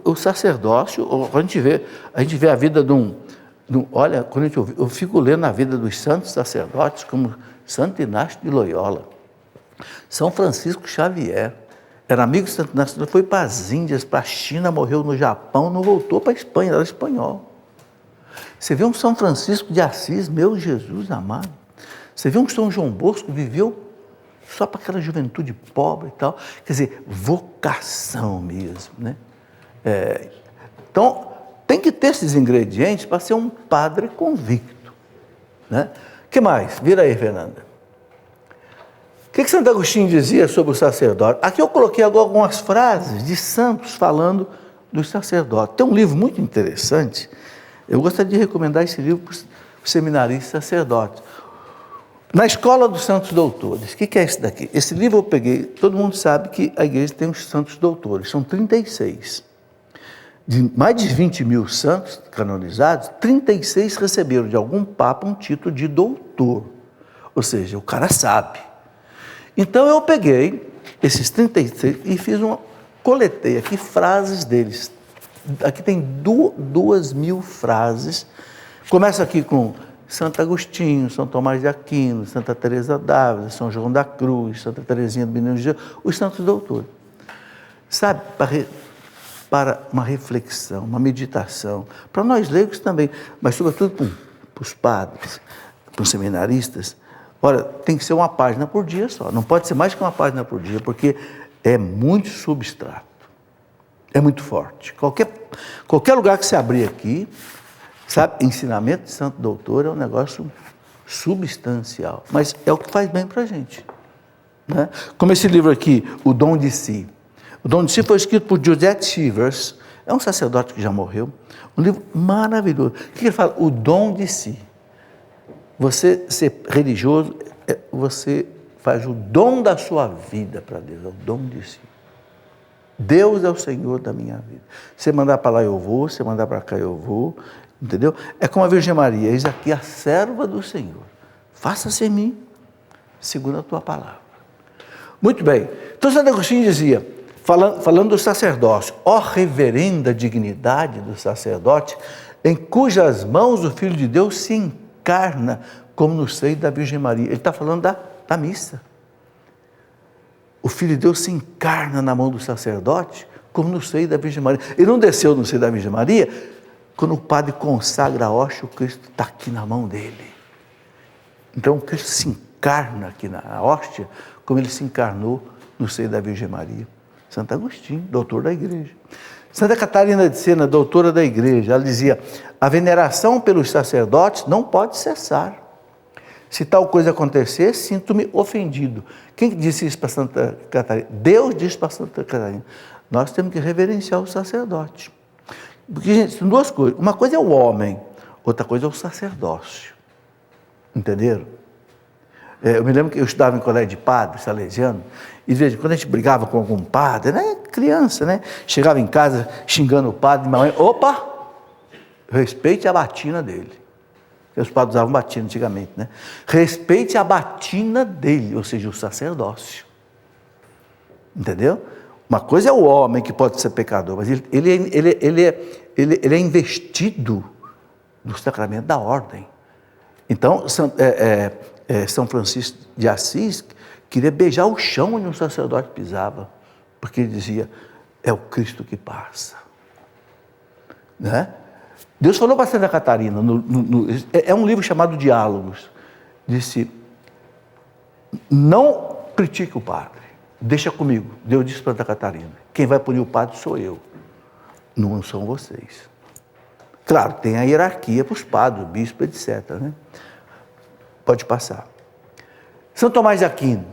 o sacerdócio, a gente vê a vida olha, quando eu fico lendo a vida dos santos sacerdotes, como Santo Inácio de Loyola, São Francisco Xavier, era amigo de Santo Inácio, foi para as Índias, para a China, morreu no Japão, não voltou para a Espanha, era espanhol. Você vê um São Francisco de Assis, meu Jesus amado. Você vê um São João Bosco, viveu só para aquela juventude pobre e tal. Quer dizer, vocação mesmo, né? Então, tem que ter esses ingredientes para ser um padre convicto, né? O que mais? Vira aí, Fernanda. O que Santo Agostinho dizia sobre o sacerdote? Aqui eu coloquei agora algumas frases de santos falando dos sacerdotes. Tem um livro muito interessante, eu gostaria de recomendar esse livro para os seminaristas sacerdotes. Na Escola dos Santos Doutores. O que é esse daqui? Esse livro eu peguei, todo mundo sabe que a igreja tem os santos doutores, são 36. De mais de 20 mil santos canonizados, 36 receberam de algum papa um título de doutor. Ou seja, o cara sabe. Então eu peguei esses 36 e coletei aqui frases deles. Aqui tem 2.000 frases. Começa aqui com Santo Agostinho, São Tomás de Aquino, Santa Teresa d'Ávila, São João da Cruz, Santa Teresinha do Menino Jesus, os santos doutores. Sabe, para uma reflexão, uma meditação, para nós leigos também, mas sobretudo para os padres. para os seminaristas, olha, tem que ser uma página por dia só, não pode ser mais que uma página por dia, porque é muito substrato, é muito forte. Qualquer lugar que você abrir aqui, sabe, ensinamento de Santo Doutor é um negócio substancial, mas é o que faz bem para a gente, né? Como esse livro aqui, O Dom de Si. O Dom de Si foi escrito por Joseph Chivers, é um sacerdote que já morreu, um livro maravilhoso. O que ele fala? O dom de si. Você ser religioso, você faz o dom da sua vida para Deus, é o dom de si. Deus é o Senhor da minha vida. Você mandar para lá eu vou, você mandar para cá eu vou, entendeu? É como a Virgem Maria, eis aqui a serva do Senhor. Faça-se em mim, segundo a tua palavra. Muito bem. Então Santo Agostinho dizia, falando do sacerdócio, ó reverenda dignidade do sacerdote, em cujas mãos o Filho de Deus se encarna, como no seio da Virgem Maria. Ele está falando da missa. O Filho de Deus se encarna na mão do sacerdote, como no seio da Virgem Maria. Ele não desceu no seio da Virgem Maria, quando o padre consagra a hóstia, o Cristo está aqui na mão dele. Então o Cristo se encarna aqui na hóstia, como ele se encarnou no seio da Virgem Maria. Santo Agostinho, doutor da igreja. Santa Catarina de Sena, doutora da igreja, ela dizia, a veneração pelos sacerdotes não pode cessar. Se tal coisa acontecer, sinto-me ofendido. Quem disse isso para Santa Catarina? Deus disse para Santa Catarina. Nós temos que reverenciar o sacerdote. Porque, gente, são duas coisas. Uma coisa é o homem, outra coisa é o sacerdócio. Entenderam? Eu me lembro que eu estudava em colégio de padre, salesiano, e de vez em quando a gente brigava com algum padre, né? Criança, né? Chegava em casa xingando o padre, mamãe, opa! Respeite a batina dele. Os padres usavam batina antigamente, né? Respeite a batina dele, ou seja, o sacerdócio. Entendeu? Uma coisa é o homem que pode ser pecador, mas ele é investido do sacramento da ordem. Então, São Francisco de Assis queria beijar o chão onde um sacerdote pisava, porque ele dizia, é o Cristo que passa. Né? Deus falou para Santa Catarina, é um livro chamado Diálogos, disse, não critique o padre, deixa comigo. Deus disse para Santa Catarina, quem vai punir o padre sou eu, não são vocês. Claro, tem a hierarquia para os padres, o bispo, etc. Né? Pode passar. São Tomás de Aquino,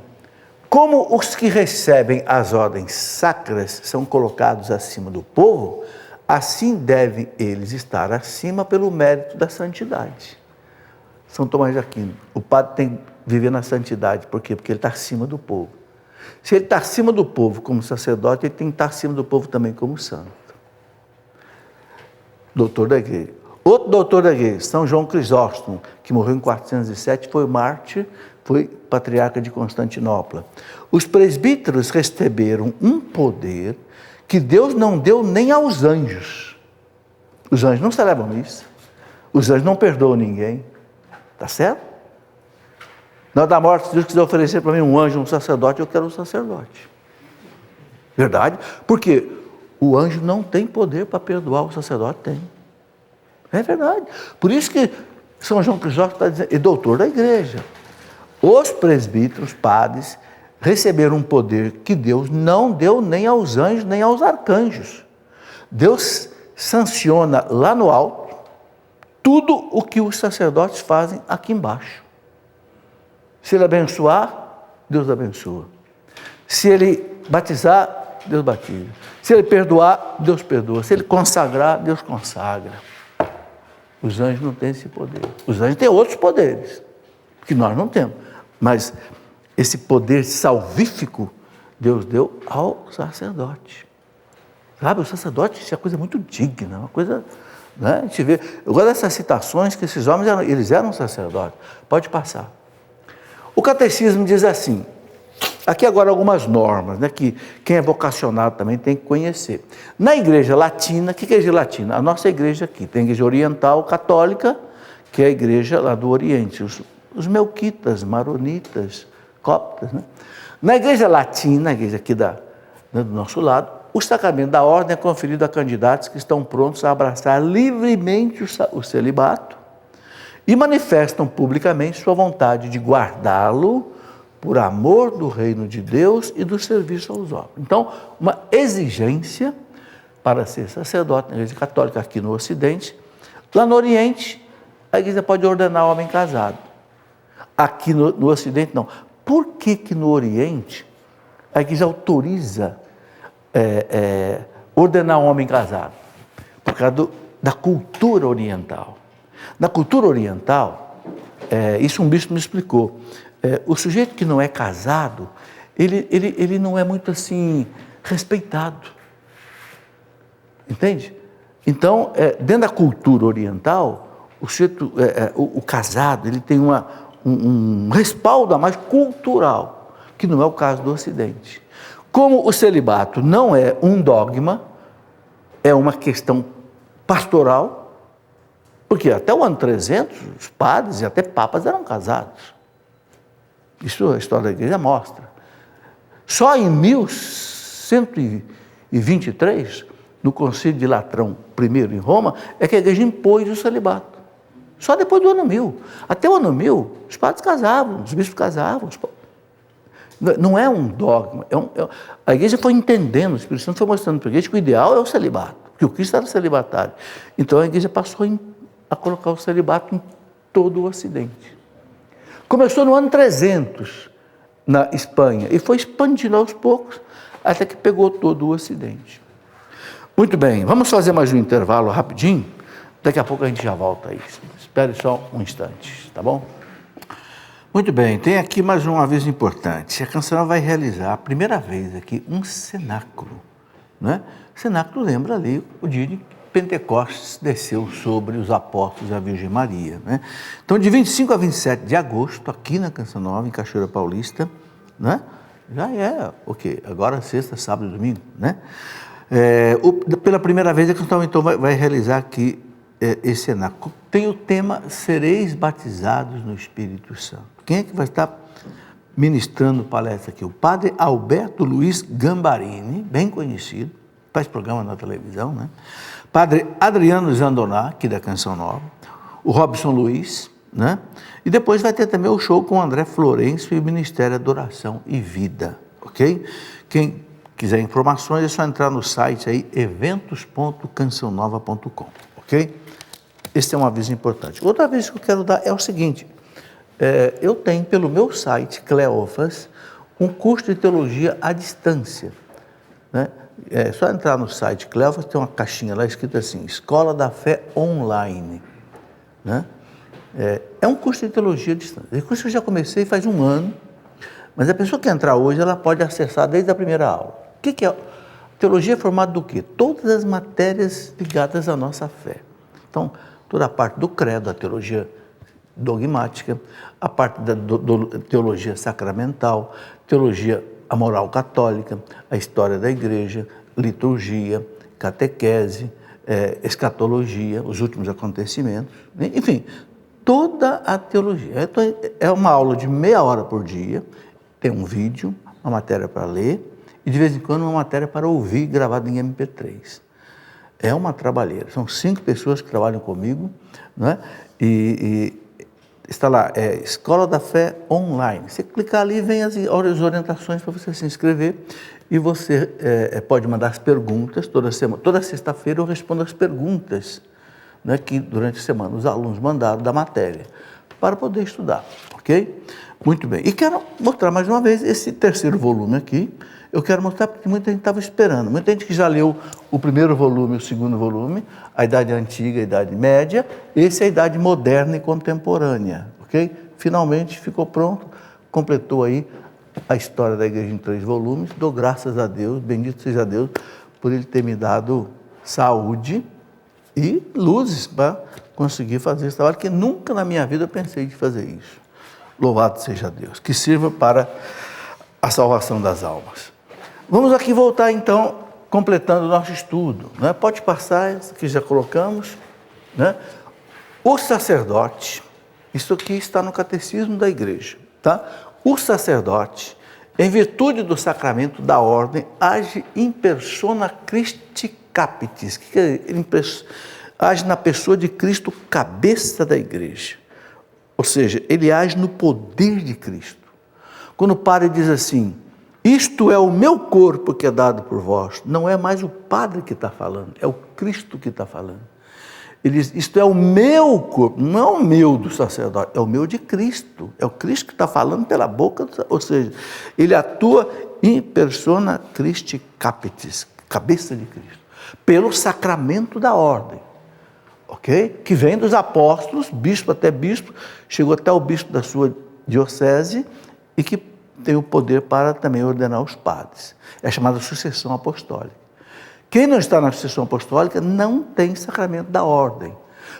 como os que recebem as ordens sacras são colocados acima do povo, assim devem eles estar acima pelo mérito da santidade. São Tomás de Aquino, o padre tem que viver na santidade, por quê? Porque ele está acima do povo. Se ele está acima do povo como sacerdote, ele tem que estar acima do povo também como santo. Doutor da igreja. Outro doutor da igreja, São João Crisóstomo, que morreu em 407, foi mártir, foi patriarca de Constantinopla. Os presbíteros receberam um poder que Deus não deu nem aos anjos. Os anjos não celebram isso. Os anjos não perdoam ninguém. Está certo? Na hora da morte, se Deus quiser oferecer para mim um anjo, um sacerdote, eu quero um sacerdote. Verdade? Porque o anjo não tem poder para perdoar, o sacerdote tem. É verdade. Por isso que São João Crisóstomo está dizendo, é doutor da igreja. Os presbíteros, padres, receberam um poder que Deus não deu nem aos anjos, nem aos arcanjos. Deus sanciona lá no alto tudo o que os sacerdotes fazem aqui embaixo. Se ele abençoar, Deus abençoa. Se ele batizar, Deus batiza. Se ele perdoar, Deus perdoa. Se ele consagrar, Deus consagra. Os anjos não têm esse poder. Os anjos têm outros poderes, que nós não temos. Mas esse poder salvífico, Deus deu ao sacerdote. Sabe, o sacerdote, isso é uma coisa muito digna, uma coisa, né? A gente vê, eu gosto dessas citações que esses homens, eles eram sacerdotes. Pode passar. O catecismo diz assim, aqui agora algumas normas, né, que quem é vocacionado também tem que conhecer. Na igreja latina, o que é a igreja latina? A nossa igreja aqui, tem a igreja oriental católica, que é a igreja lá do Oriente, os melquitas, maronitas, coptas. Né? Na igreja latina, a igreja aqui do nosso lado, o sacramento da ordem é conferido a candidatos que estão prontos a abraçar livremente o celibato e manifestam publicamente sua vontade de guardá-lo por amor do reino de Deus e do serviço aos homens. Então, uma exigência para ser sacerdote na Igreja Católica aqui no Ocidente. Lá no Oriente, a Igreja pode ordenar o homem casado. Aqui no Ocidente, não. Por que no Oriente a Igreja autoriza ordenar um homem casado? Por causa da cultura oriental. Na cultura oriental, isso um bispo me explicou, o sujeito que não é casado, ele não é muito assim respeitado. Entende? Então, dentro da cultura oriental, o sujeito, o casado, ele tem um respaldo a mais cultural, que não é o caso do Ocidente. Como o celibato não é um dogma, é uma questão pastoral, porque até o ano 300, os padres e até papas eram casados. Isso a história da igreja mostra. Só em 1123, no Concílio de Latrão I em Roma, é que a igreja impôs o celibato. Só depois do ano 1000. Até o ano 1000, os padres casavam, os bispos casavam. Não é um dogma. A igreja foi entendendo, o Espírito Santo foi mostrando para a igreja que o ideal é o celibato, porque o Cristo era celibatário. Então a igreja passou a colocar o celibato em todo o Ocidente. Começou no ano 300, na Espanha, e foi expandindo aos poucos, até que pegou todo o Ocidente. Muito bem, vamos fazer mais um intervalo rapidinho, daqui a pouco a gente já volta aí. Espere só um instante, tá bom? Muito bem, tem aqui mais um aviso importante. A Canção vai realizar a primeira vez aqui um cenáculo, né? Cenáculo lembra ali o dia de Pentecostes desceu sobre os apóstolos e a Virgem Maria, né? Então, de 25 a 27 de agosto, aqui na Canção Nova, em Cachoeira Paulista, né? Já é o quê? Agora sexta, sábado e domingo, né? Pela primeira vez, a Canção então vai realizar aqui esse cenáculo. Tem o tema Sereis Batizados no Espírito Santo. Quem é que vai estar ministrando palestra aqui? O padre Alberto Luiz Gambarini, bem conhecido, faz programa na televisão, né? Padre Adriano Zandoná, aqui da Canção Nova, o Robson Luiz, né? E depois vai ter também o show com o André Florencio e o Ministério Adoração e Vida, ok? Quem quiser informações é só entrar no site aí, eventos.cançãonova.com, ok? Esse é um aviso importante. Outro aviso que eu quero dar é o seguinte, eu tenho pelo meu site, Cleofas, um curso de teologia à distância, né? É só entrar no site Cleofas, tem uma caixinha lá escrita assim, Escola da Fé Online, né? É um curso de teologia à distância. Esse curso eu já comecei faz um ano, mas a pessoa que entrar hoje, ela pode acessar desde a primeira aula. O que é? Teologia é formada do quê? Todas as matérias ligadas à nossa fé. Então, toda a parte do credo, a teologia dogmática, a parte da teologia sacramental, teologia a moral católica, a história da igreja, liturgia, catequese, escatologia, os últimos acontecimentos, enfim, toda a teologia. Então, é uma aula de meia hora por dia, tem um vídeo, uma matéria para ler e de vez em quando uma matéria para ouvir gravada em MP3. É uma trabalheira, são 5 pessoas que trabalham comigo, né? E está lá, Escola da Fé Online. Você clicar ali, vem as orientações para você se inscrever e você pode mandar as perguntas toda semana. Toda sexta-feira eu respondo as perguntas, né, que durante a semana os alunos mandaram da matéria para poder estudar, ok? Muito bem. E quero mostrar mais uma vez esse terceiro volume aqui. Eu quero mostrar porque muita gente estava esperando. Muita gente que já leu o primeiro volume, o segundo volume, a Idade Antiga, a Idade Média, esse é a Idade Moderna e Contemporânea, ok? Finalmente ficou pronto, completou aí a história da igreja em 3 volumes. Dou graças a Deus, bendito seja Deus, por Ele ter me dado saúde e luzes para conseguir fazer esse trabalho, que nunca na minha vida eu pensei de fazer isso. Louvado seja Deus, que sirva para a salvação das almas. Vamos aqui voltar então, completando o nosso estudo, né? Pode passar, isso que já colocamos, né? O sacerdote, isso aqui está no catecismo da igreja, tá? O sacerdote, em virtude do sacramento da ordem, age in persona Christi capitis, que age na pessoa de Cristo, cabeça da igreja, Ou seja, ele age no poder de Cristo. Quando o padre diz assim, isto é o meu corpo que é dado por vós, não é mais o padre que está falando, é o Cristo que está falando. Ele diz, isto é o meu corpo, não é o meu do sacerdote, é o meu de Cristo. É o Cristo que está falando pela boca, ou seja, ele atua in persona Christi capitis, cabeça de Cristo, pelo sacramento da ordem, ok? Que vem dos apóstolos, bispo até bispo, chegou até o bispo da sua diocese e que tem o poder para também ordenar os padres. É chamada sucessão apostólica. Quem não está na sucessão apostólica não tem sacramento da ordem.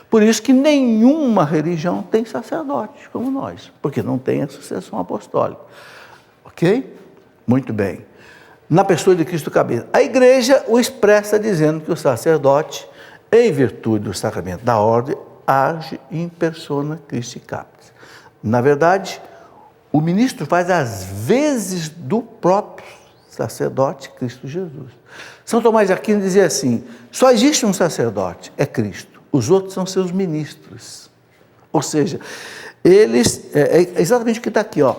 Por isso que nenhuma religião tem sacerdote como nós, porque não tem a sucessão apostólica. Ok? Muito bem. Na pessoa de Cristo cabeça. A igreja o expressa dizendo que o sacerdote, em virtude do sacramento da ordem, age in persona Christi capitis. Na verdade, o ministro faz as vezes do próprio sacerdote Cristo Jesus. São Tomás de Aquino dizia assim, só existe um sacerdote, é Cristo, os outros são seus ministros. Ou seja, eles, é exatamente o que está aqui, ó.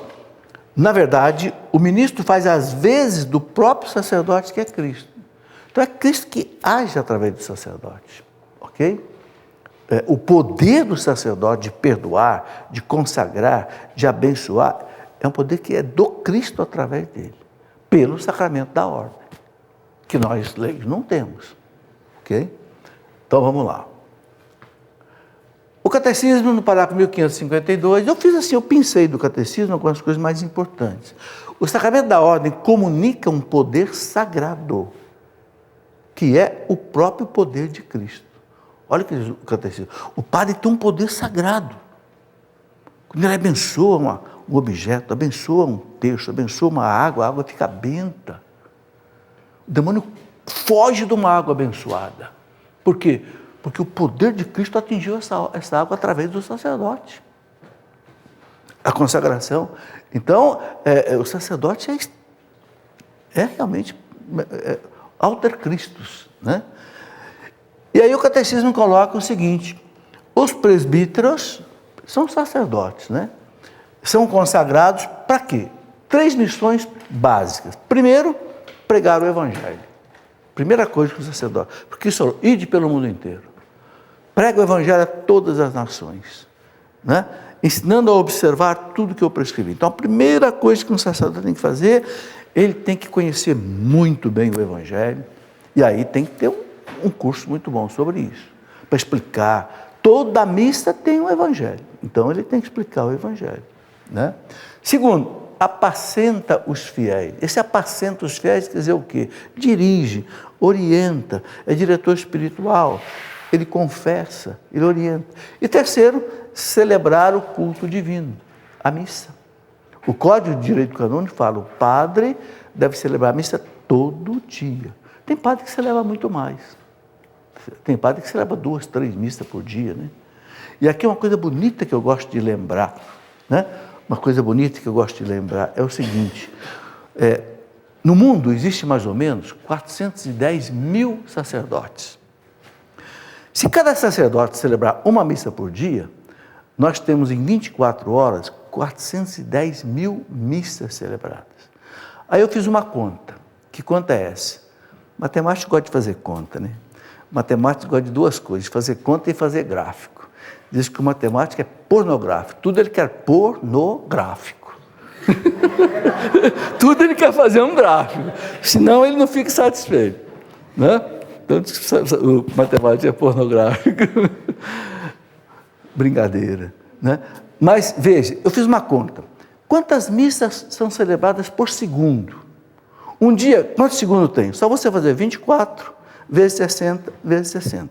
Na verdade, o ministro faz as vezes do próprio sacerdote que é Cristo. Então é Cristo que age através do sacerdote, ok? O poder do sacerdote de perdoar, de consagrar, de abençoar, é um poder que é do Cristo através dele, pelo sacramento da ordem, que nós leigos não temos, ok? Então vamos lá. O catecismo, no parágrafo 1552, eu fiz assim, eu pensei do catecismo algumas coisas mais importantes. O sacramento da ordem comunica um poder sagrado, que é o próprio poder de Cristo. Olha o que diz o catecismo. O padre tem um poder sagrado. Quando ele abençoa um objeto, abençoa um texto, abençoa uma água, a água fica benta. O demônio foge de uma água abençoada. Por quê? Porque o poder de Cristo atingiu essa água através do sacerdote. A consagração. Então, o sacerdote é realmente alter Christus, né? E aí o catecismo coloca o seguinte, os presbíteros são sacerdotes, né? São consagrados para quê? 3 missões básicas. Primeiro, pregar o evangelho. Primeira coisa que o sacerdote, porque isso ide pelo mundo inteiro. Prega o evangelho a todas as nações, né? Ensinando a observar tudo que eu prescrevi. Então, a primeira coisa que um sacerdote tem que fazer, ele tem que conhecer muito bem o evangelho, e aí tem que ter um curso muito bom sobre isso, para explicar. Toda missa tem um evangelho, então ele tem que explicar o evangelho, né? Segundo, apacenta os fiéis. Esse apacenta os fiéis quer dizer o quê? Dirige, orienta, é diretor espiritual, ele confessa, ele orienta. E terceiro, celebrar o culto divino, a missa. O Código de Direito Canônico fala, o padre deve celebrar a missa todo dia. Tem padre que celebra muito mais. Tem padre que celebra 2, 3 missas por dia, né? E aqui uma coisa bonita que eu gosto de lembrar, né? Uma coisa bonita que eu gosto de lembrar é o seguinte, no mundo existe mais ou menos 410 mil sacerdotes. Se cada sacerdote celebrar uma missa por dia, nós temos em 24 horas 410 mil missas celebradas. Aí eu fiz uma conta. Que conta é essa? Matemático gosta de fazer conta, né? Matemático gosta de 2 coisas, fazer conta e fazer gráfico. Diz que o matemático é pornográfico, tudo ele quer pornográfico. Tudo ele quer fazer um gráfico, senão ele não fica satisfeito, né? Então, o matemático é pornográfico. Brincadeira, né? Mas, veja, eu fiz uma conta. Quantas missas são celebradas por segundo? Um dia, quantos segundos tem? Só você fazer 24 vezes 60 vezes 60.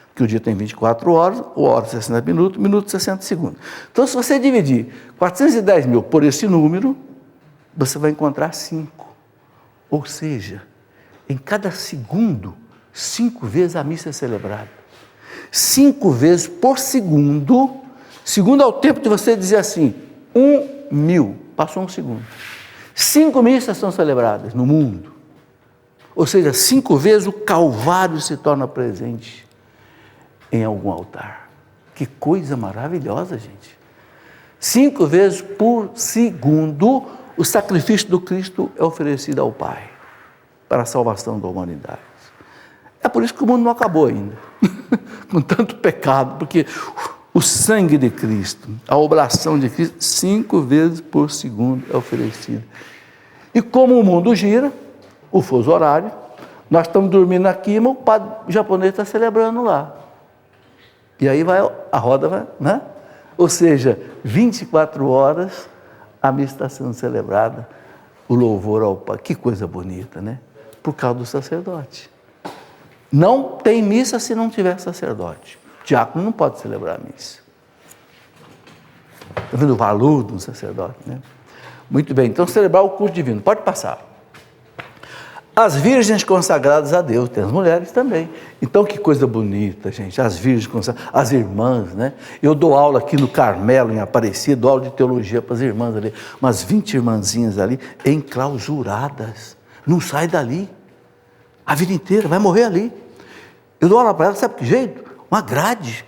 Porque o dia tem 24 horas, hora 60 minutos, minuto 60 segundos. Então, se você dividir 410 mil por esse número, você vai encontrar 5. Ou seja, em cada segundo, 5 vezes a missa é celebrada. 5 vezes por segundo, segundo ao tempo de você dizer assim, 1.000, passou 1 segundo. 5 missas são celebradas no mundo. Ou seja, 5 vezes o Calvário se torna presente em algum altar. Que coisa maravilhosa, gente. 5 vezes por segundo, o sacrifício do Cristo é oferecido ao Pai para a salvação da humanidade. É por isso que o mundo não acabou ainda, com tanto pecado, porque o sangue de Cristo, a oblação de Cristo, 5 vezes por segundo é oferecido. E como o mundo gira, o fuso horário, nós estamos dormindo aqui, mas o padre japonês está celebrando lá. E aí a roda vai, né? Ou seja, 24 horas a missa está sendo celebrada, o louvor ao Pai. Que coisa bonita, né? Por causa do sacerdote. Não tem missa se não tiver sacerdote. O diácono não pode celebrar a missa. Está vendo o valor de um sacerdote, né? Muito bem, então celebrar o culto divino. Pode passar. As virgens consagradas a Deus, tem as mulheres também. Então, que coisa bonita, gente, as virgens consagradas, as irmãs, né? Eu dou aula aqui no Carmelo, em Aparecida, dou aula de teologia para as irmãs ali, umas 20 irmãzinhas ali, enclausuradas, não sai dali, a vida inteira, vai morrer ali. Eu dou aula para elas, sabe que jeito? Uma grade,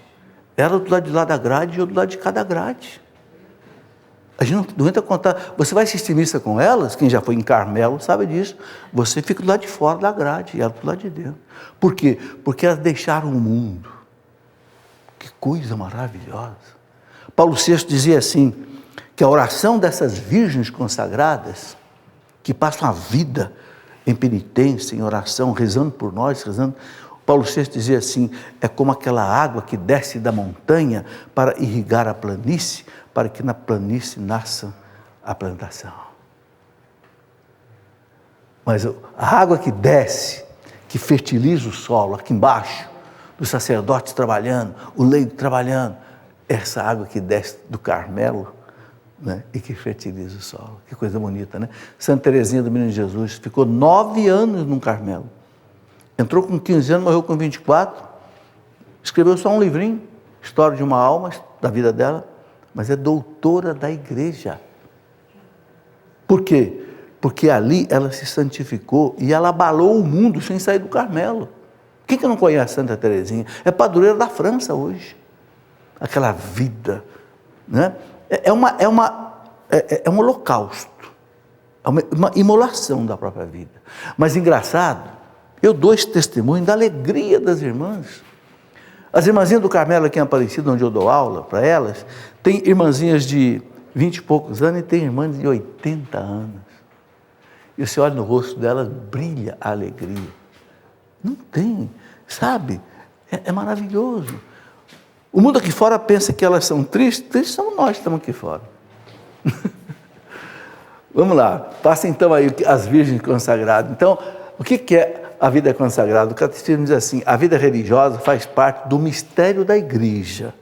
ela do lado de lá da grade e eu do lado de cada grade. A gente não entra contar. Você vai assistir missa com elas, quem já foi em Carmelo sabe disso. Você fica do lado de fora da grade e ela do lado de dentro. Por quê? Porque elas deixaram o mundo. Que coisa maravilhosa. Paulo VI dizia assim, que a oração dessas virgens consagradas, que passam a vida em penitência, em oração, rezando por nós, rezando. Paulo VI dizia assim, é como aquela água que desce da montanha para irrigar a planície, para que na planície nasça a plantação. Mas a água que desce, que fertiliza o solo, aqui embaixo, dos sacerdotes trabalhando, o leigo trabalhando, essa água que desce do Carmelo, né, e que fertiliza o solo. Que coisa bonita, né? Santa Teresinha do Menino Jesus ficou 9 anos no Carmelo. Entrou com 15 anos, morreu com 24, escreveu só um livrinho, História de uma Alma, da vida dela, mas é doutora da igreja. Por quê? Porque ali ela se santificou e ela abalou o mundo sem sair do Carmelo. Quem que não conhece Santa Teresinha? É padroeira da França hoje. Aquela vida, né? É um holocausto, é uma imolação da própria vida. Mas engraçado, eu dou esse testemunho da alegria das irmãs. As irmãzinhas do Carmelo aqui em Aparecida, onde eu dou aula para elas, tem irmãzinhas de 20 e poucos anos e tem irmãs de 80 anos. E você olha no rosto delas, brilha a alegria. Não tem, sabe? É maravilhoso. O mundo aqui fora pensa que elas são tristes, tristes somos nós que estamos aqui fora. Vamos lá, passa então aí as virgens consagradas. Então, o que é a vida consagrada? O catecismo diz assim, a vida religiosa faz parte do mistério da igreja.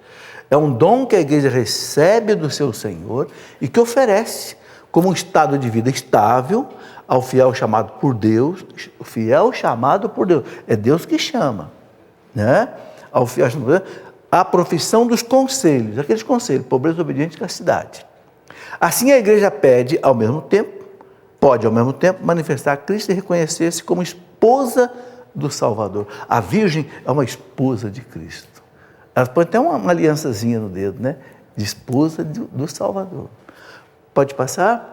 É um dom que a igreja recebe do seu Senhor e que oferece como um estado de vida estável ao fiel chamado por Deus, o fiel chamado por Deus, é Deus que chama, né? Ao fiel chamado por Deus, a profissão dos conselhos, aqueles conselhos, pobreza, obediência e castidade. Assim a igreja pode ao mesmo tempo manifestar Cristo e reconhecer-se como esposa do Salvador. A Virgem é uma esposa de Cristo. Ela põe até uma aliançazinha no dedo, né? De esposa do Salvador. Pode passar?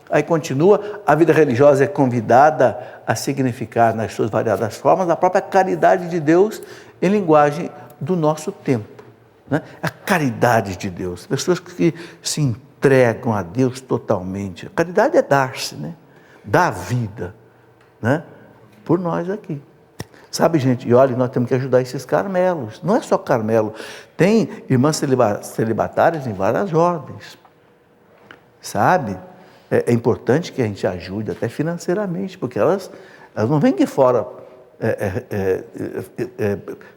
Aí continua, a vida religiosa é convidada a significar nas suas variadas formas a própria caridade de Deus em linguagem do nosso tempo, né? A caridade de Deus, pessoas que se entregam a Deus totalmente. A caridade é dar-se, né? Dar a vida, né? Por nós aqui. Sabe, gente, e olha, nós temos que ajudar esses Carmelos. Não é só Carmelo, tem irmãs celibatárias em várias ordens, sabe? É importante que a gente ajude até financeiramente, porque elas não vêm de fora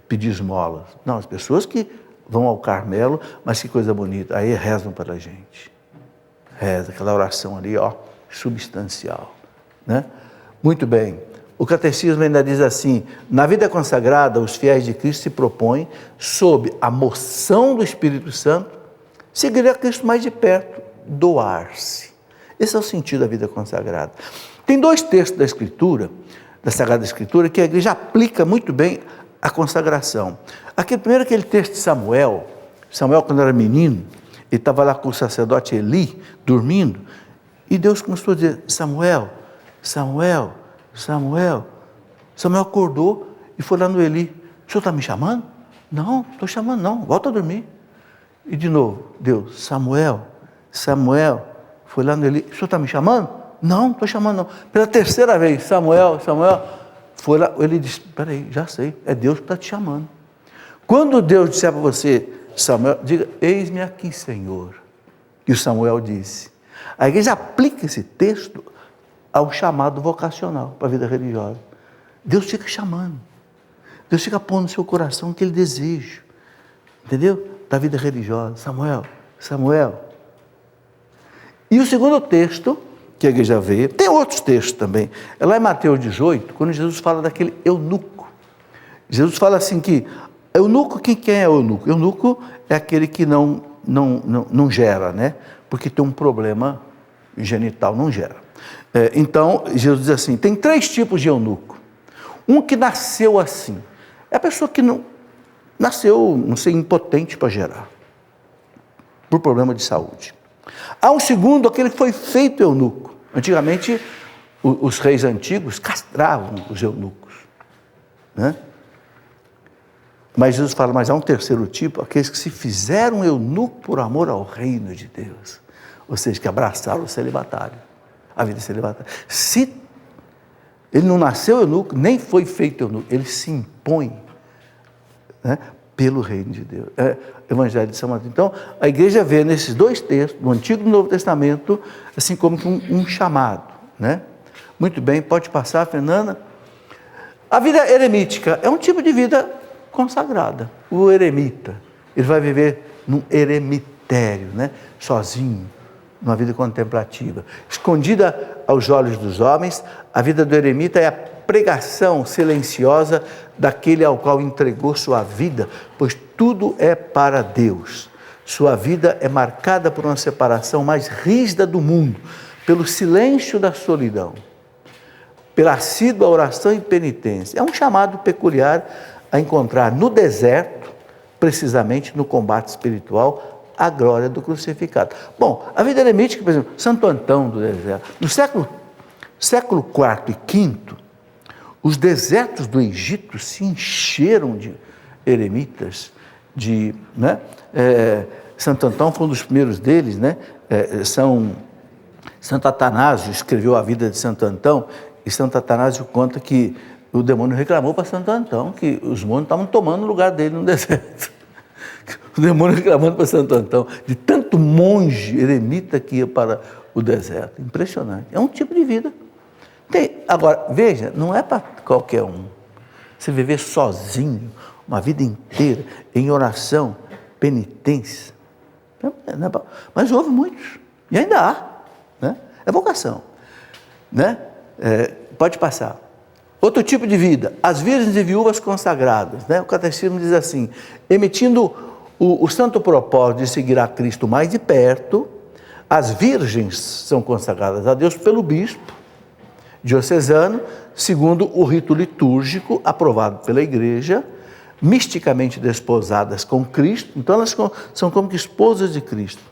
pedir esmolas. Não, as pessoas que vão ao Carmelo, mas que coisa bonita, aí rezam para a gente. Reza, aquela oração ali, ó, substancial, né? Muito bem. O catecismo ainda diz assim, na vida consagrada, os fiéis de Cristo se propõem, sob a moção do Espírito Santo, seguir a Cristo mais de perto, doar-se. Esse é o sentido da vida consagrada. Tem 2 textos da Escritura, da Sagrada Escritura, que a igreja aplica muito bem a consagração. Primeiro aquele texto de Samuel, quando era menino, ele estava lá com o sacerdote Eli, dormindo, e Deus começou a dizer, Samuel, Samuel, Samuel. Samuel acordou e foi lá no Eli, o senhor está me chamando? Não, estou chamando não, volta a dormir. E de novo, Deus, Samuel, Samuel, foi lá no Eli, o senhor está me chamando? Não, estou chamando não. Pela terceira vez, Samuel, Samuel, foi lá, ele disse, espera aí, já sei, é Deus que está te chamando. Quando Deus disser para você, Samuel, diga, eis-me aqui, Senhor. E o Samuel disse. A igreja aplica esse texto ao chamado vocacional para a vida religiosa. Deus fica chamando. Deus fica pondo no seu coração aquele desejo. Entendeu? Da vida religiosa. Samuel, Samuel. E o segundo texto que a igreja vê, tem outros textos também. É lá em Mateus 18, quando Jesus fala daquele eunuco. Jesus fala assim que, eunuco, quem é eunuco? Eunuco é aquele que não gera, né? Porque tem um problema genital, não gera. Então, Jesus diz assim, tem 3 tipos de eunuco. Um que nasceu assim, é a pessoa que não nasceu, não sei, impotente para gerar, por problema de saúde. Há um segundo, aquele que foi feito eunuco. Antigamente, os reis antigos castravam os eunucos, né? Mas Jesus fala, mas há um terceiro tipo, aqueles que se fizeram eunuco por amor ao reino de Deus. Ou seja, que abraçaram o celibatário, a vida celibatária. Se ele não nasceu eunuco, nem foi feito eunuco, ele se impõe, né, pelo reino de Deus. Evangelho de São Mateus. Então, a igreja vê nesses 2 textos, no Antigo e no Novo Testamento, assim como um chamado, né? Muito bem, pode passar, Fernanda. A vida eremítica é um tipo de vida consagrada. O eremita, ele vai viver num eremitério, né? Sozinho, numa vida contemplativa. Escondida aos olhos dos homens, a vida do eremita é a pregação silenciosa daquele ao qual entregou sua vida, pois tudo é para Deus. Sua vida é marcada por uma separação mais rígida do mundo, pelo silêncio da solidão, pela assídua oração e penitência. É um chamado peculiar a encontrar no deserto, precisamente no combate espiritual, a glória do crucificado. Bom, a vida eremítica, por exemplo, Santo Antão do deserto. No século IV e V, os desertos do Egito se encheram de eremitas, né? Santo Antão foi um dos primeiros deles, né? Santo Atanásio escreveu a vida de Santo Antão, e Santo Atanásio conta que o demônio reclamou para Santo Antão que os monges estavam tomando o lugar dele no deserto. O demônio reclamando para Santo Antão, de tanto monge eremita que ia para o deserto. Impressionante. É um tipo de vida. Agora, veja, não é para qualquer um. Você viver sozinho, uma vida inteira, em oração, penitência. Mas houve muitos, e ainda há, né? É vocação, né? Pode passar. Outro tipo de vida, as virgens e viúvas consagradas, né? O catecismo diz assim, emitindo o santo propósito de seguir a Cristo mais de perto, as virgens são consagradas a Deus pelo bispo diocesano, segundo o rito litúrgico aprovado pela igreja, misticamente desposadas com Cristo. Então elas são como que esposas de Cristo,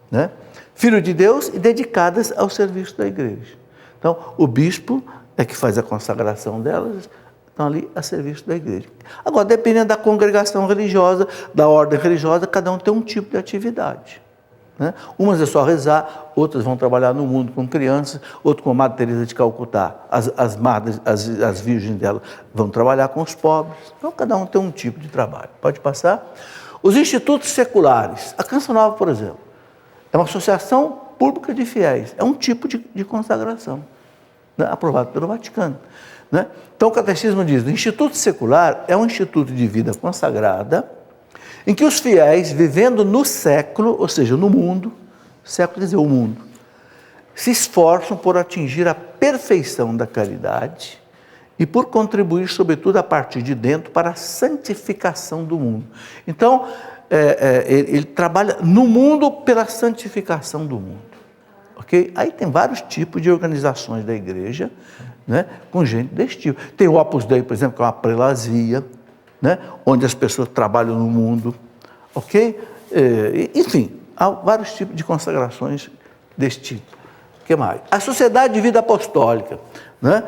né? Filho de Deus e dedicadas ao serviço da igreja. Então o bispo é que faz a consagração delas, estão ali a serviço da igreja. Agora, dependendo da congregação religiosa, da ordem religiosa, cada um tem um tipo de atividade, né? Umas é só rezar, outras vão trabalhar no mundo com crianças, outras com a Madre Teresa de Calcutá, as virgens dela vão trabalhar com os pobres. Então cada um tem um tipo de trabalho. Pode passar? Os institutos seculares, a Canção Nova, por exemplo, é uma associação pública de fiéis, é um tipo de consagração, né? Aprovado pelo Vaticano, né? Então o catecismo diz, o instituto secular é um instituto de vida consagrada, em que os fiéis, vivendo no século, ou seja, no mundo, século quer dizer o mundo, se esforçam por atingir a perfeição da caridade e por contribuir, sobretudo, a partir de dentro, para a santificação do mundo. Então, ele trabalha no mundo pela santificação do mundo. Okay? Aí tem vários tipos de organizações da igreja, né, com gente desse tipo. Tem o Opus Dei, por exemplo, que é uma prelazia, né, onde as pessoas trabalham no mundo, ok? Enfim, há vários tipos de consagrações desse tipo. O que mais? A sociedade de vida apostólica, né?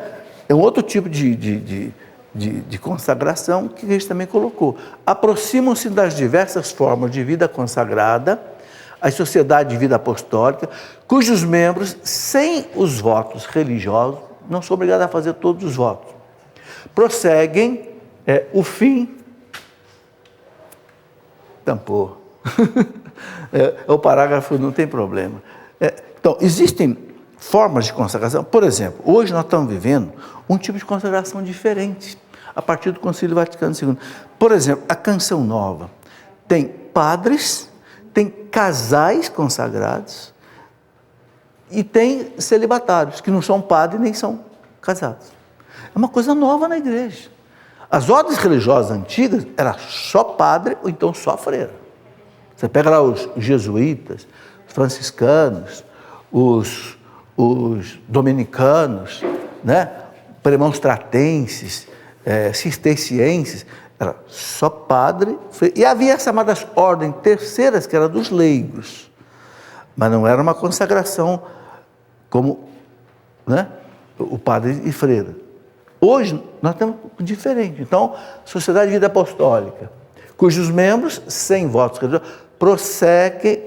É um outro tipo de consagração que a gente também colocou. Aproximam-se das diversas formas de vida consagrada, a sociedade de vida apostólica, cujos membros, sem os votos religiosos, não são obrigados a fazer todos os votos, prosseguem o fim. Tampou. É o parágrafo, não tem problema. Então, existem formas de consagração. Por exemplo, hoje nós estamos vivendo um tipo de consagração diferente, a partir do Concílio Vaticano II. Por exemplo, a Canção Nova tem padres, tem casais consagrados e tem celibatários, que não são padres nem são casados. É uma coisa nova na igreja. As ordens religiosas antigas era só padre ou então só freira. Você pega lá os jesuítas, os franciscanos, os dominicanos, né? Premonstratenses, cistercienses, era só padre, freira. E havia as chamadas ordens terceiras, que era dos leigos, mas não era uma consagração como, né? O padre e freira. Hoje, nós temos diferente. Então, sociedade de vida apostólica, cujos membros, sem votos religiosos, prosseguem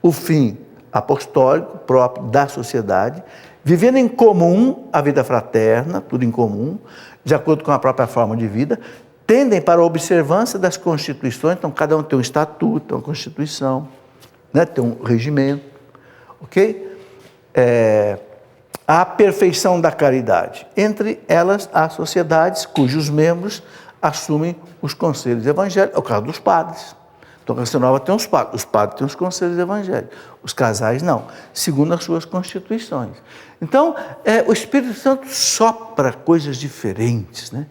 o fim apostólico próprio da sociedade, vivendo em comum a vida fraterna, tudo em comum, de acordo com a própria forma de vida, tendem para a observância das constituições, então cada um tem um estatuto, uma constituição, né? Tem um regimento, ok? A perfeição da caridade. Entre elas, há sociedades cujos membros assumem os conselhos evangélicos. É o caso dos padres. Então, a Canção Nova tem os padres têm os conselhos evangélicos, os casais não, segundo as suas constituições. Então, o Espírito Santo sopra coisas diferentes, né?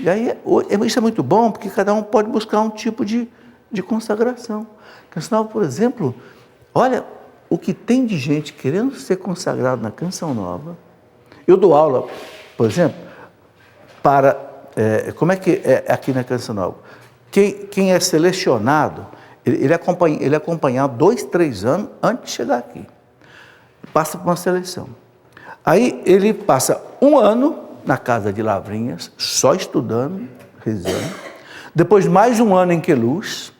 E aí, isso é muito bom, porque cada um pode buscar um tipo de consagração. A Canção Nova, por exemplo, olha o que tem de gente querendo ser consagrado na Canção Nova. Eu dou aula, por exemplo, para... como é que é aqui na Canção Nova? Quem é selecionado, ele é acompanhado 2, 3 anos antes de chegar aqui. Passa por uma seleção. Aí ele passa 1 ano na casa de Lavrinhas, só estudando, rezando. Depois mais 1 ano em Queluz,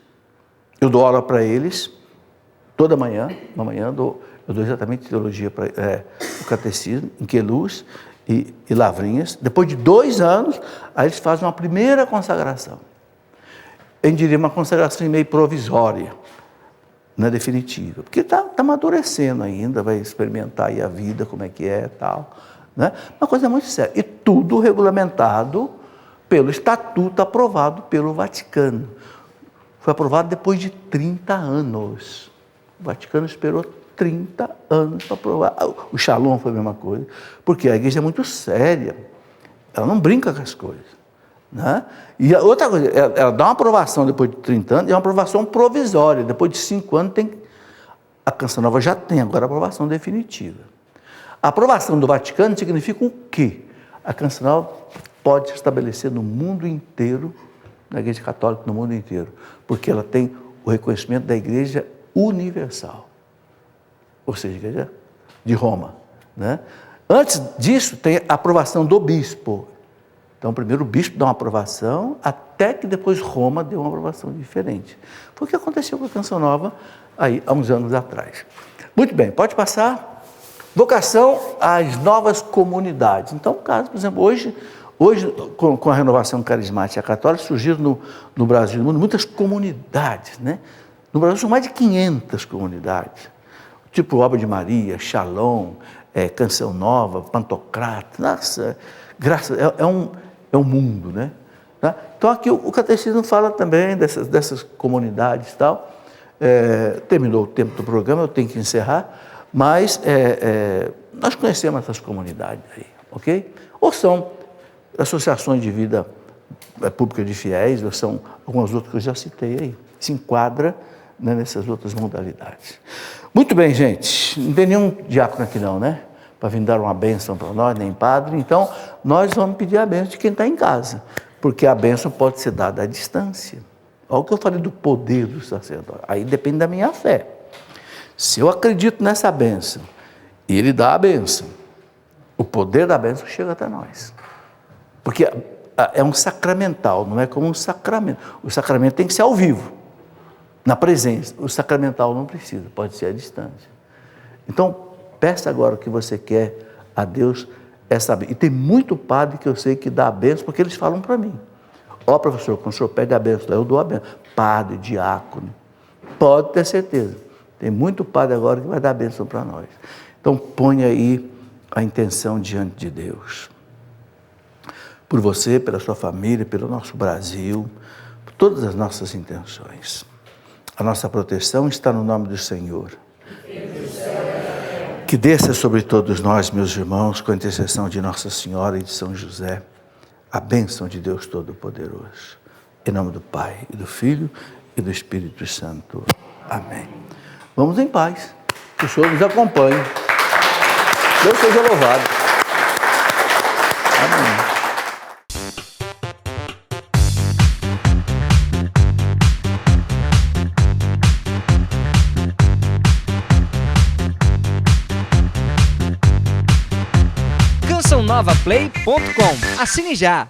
eu dou aula para eles, toda manhã, uma manhã eu dou exatamente teologia, o catecismo, em Queluz e Lavrinhas. Depois de 2 anos, aí eles fazem uma primeira consagração. Eu diria uma consagração meio provisória, não é definitiva, porque está amadurecendo ainda, vai experimentar aí a vida, como é que é e tal, né? Uma coisa muito séria. E tudo regulamentado pelo estatuto aprovado pelo Vaticano. Foi aprovado depois de 30 anos. O Vaticano esperou 30 anos para aprovar. O Shalom foi a mesma coisa, porque a igreja é muito séria, ela não brinca com as coisas, né? E a outra coisa, ela dá uma aprovação depois de 30 anos, e é uma aprovação provisória, depois de 5 anos a Canção Nova já tem agora a aprovação definitiva. A aprovação do Vaticano significa o quê? A Canção Nova pode se estabelecer no mundo inteiro, na Igreja Católica no mundo inteiro, porque ela tem o reconhecimento da Igreja Universal, ou seja, a Igreja de Roma, né? Antes disso, tem a aprovação do bispo. Então, primeiro o bispo dá uma aprovação, até que depois Roma deu uma aprovação diferente. Foi o que aconteceu com a Canção Nova aí, há uns anos atrás. Muito bem, pode passar. Vocação às novas comunidades. Então, caso, por exemplo, hoje com a renovação carismática católica, surgiram no Brasil e no mundo muitas comunidades, né? No Brasil são mais de 500 comunidades, tipo Obra de Maria, Shalom, Canção Nova, Pantocrates. Nossa, graças, é um mundo, né? Tá? Então aqui o catecismo fala também dessas comunidades e tal. Terminou o tempo do programa, eu tenho que encerrar, mas nós conhecemos essas comunidades aí, ok? Ou são associações de vida pública de fiéis, ou são algumas outras que eu já citei aí, se enquadra, né, nessas outras modalidades. Muito bem, gente, não tem nenhum diácono aqui não, né? Para vir dar uma bênção para nós, nem padre, então nós vamos pedir a bênção de quem está em casa, porque a bênção pode ser dada à distância, Olha o que eu falei do poder do sacerdote. Aí depende da minha fé. Se eu acredito nessa bênção, e ele dá a bênção, o poder da bênção chega até nós. Porque é um sacramental, não é como um sacramento. O sacramento tem que ser ao vivo, na presença. O sacramental não precisa, pode ser à distância. Então, peça agora o que você quer a Deus, essa bênção. E tem muito padre que eu sei que dá a bênção, porque eles falam para mim. Ó, professor, quando o senhor pega a bênção, eu dou a bênção. Padre, diácono, pode ter certeza. Tem muito padre agora que vai dar a bênção para nós. Então, ponha aí a intenção diante de Deus. Por você, pela sua família, pelo nosso Brasil, por todas as nossas intenções. A nossa proteção está no nome do Senhor. Que desça sobre todos nós, meus irmãos, com a intercessão de Nossa Senhora e de São José, a bênção de Deus Todo-Poderoso. Em nome do Pai, e do Filho, e do Espírito Santo. Amém. Vamos em paz. Que o Senhor nos acompanhe. Deus seja louvado. Amém. CançãoNovaPlay.com. Assine já!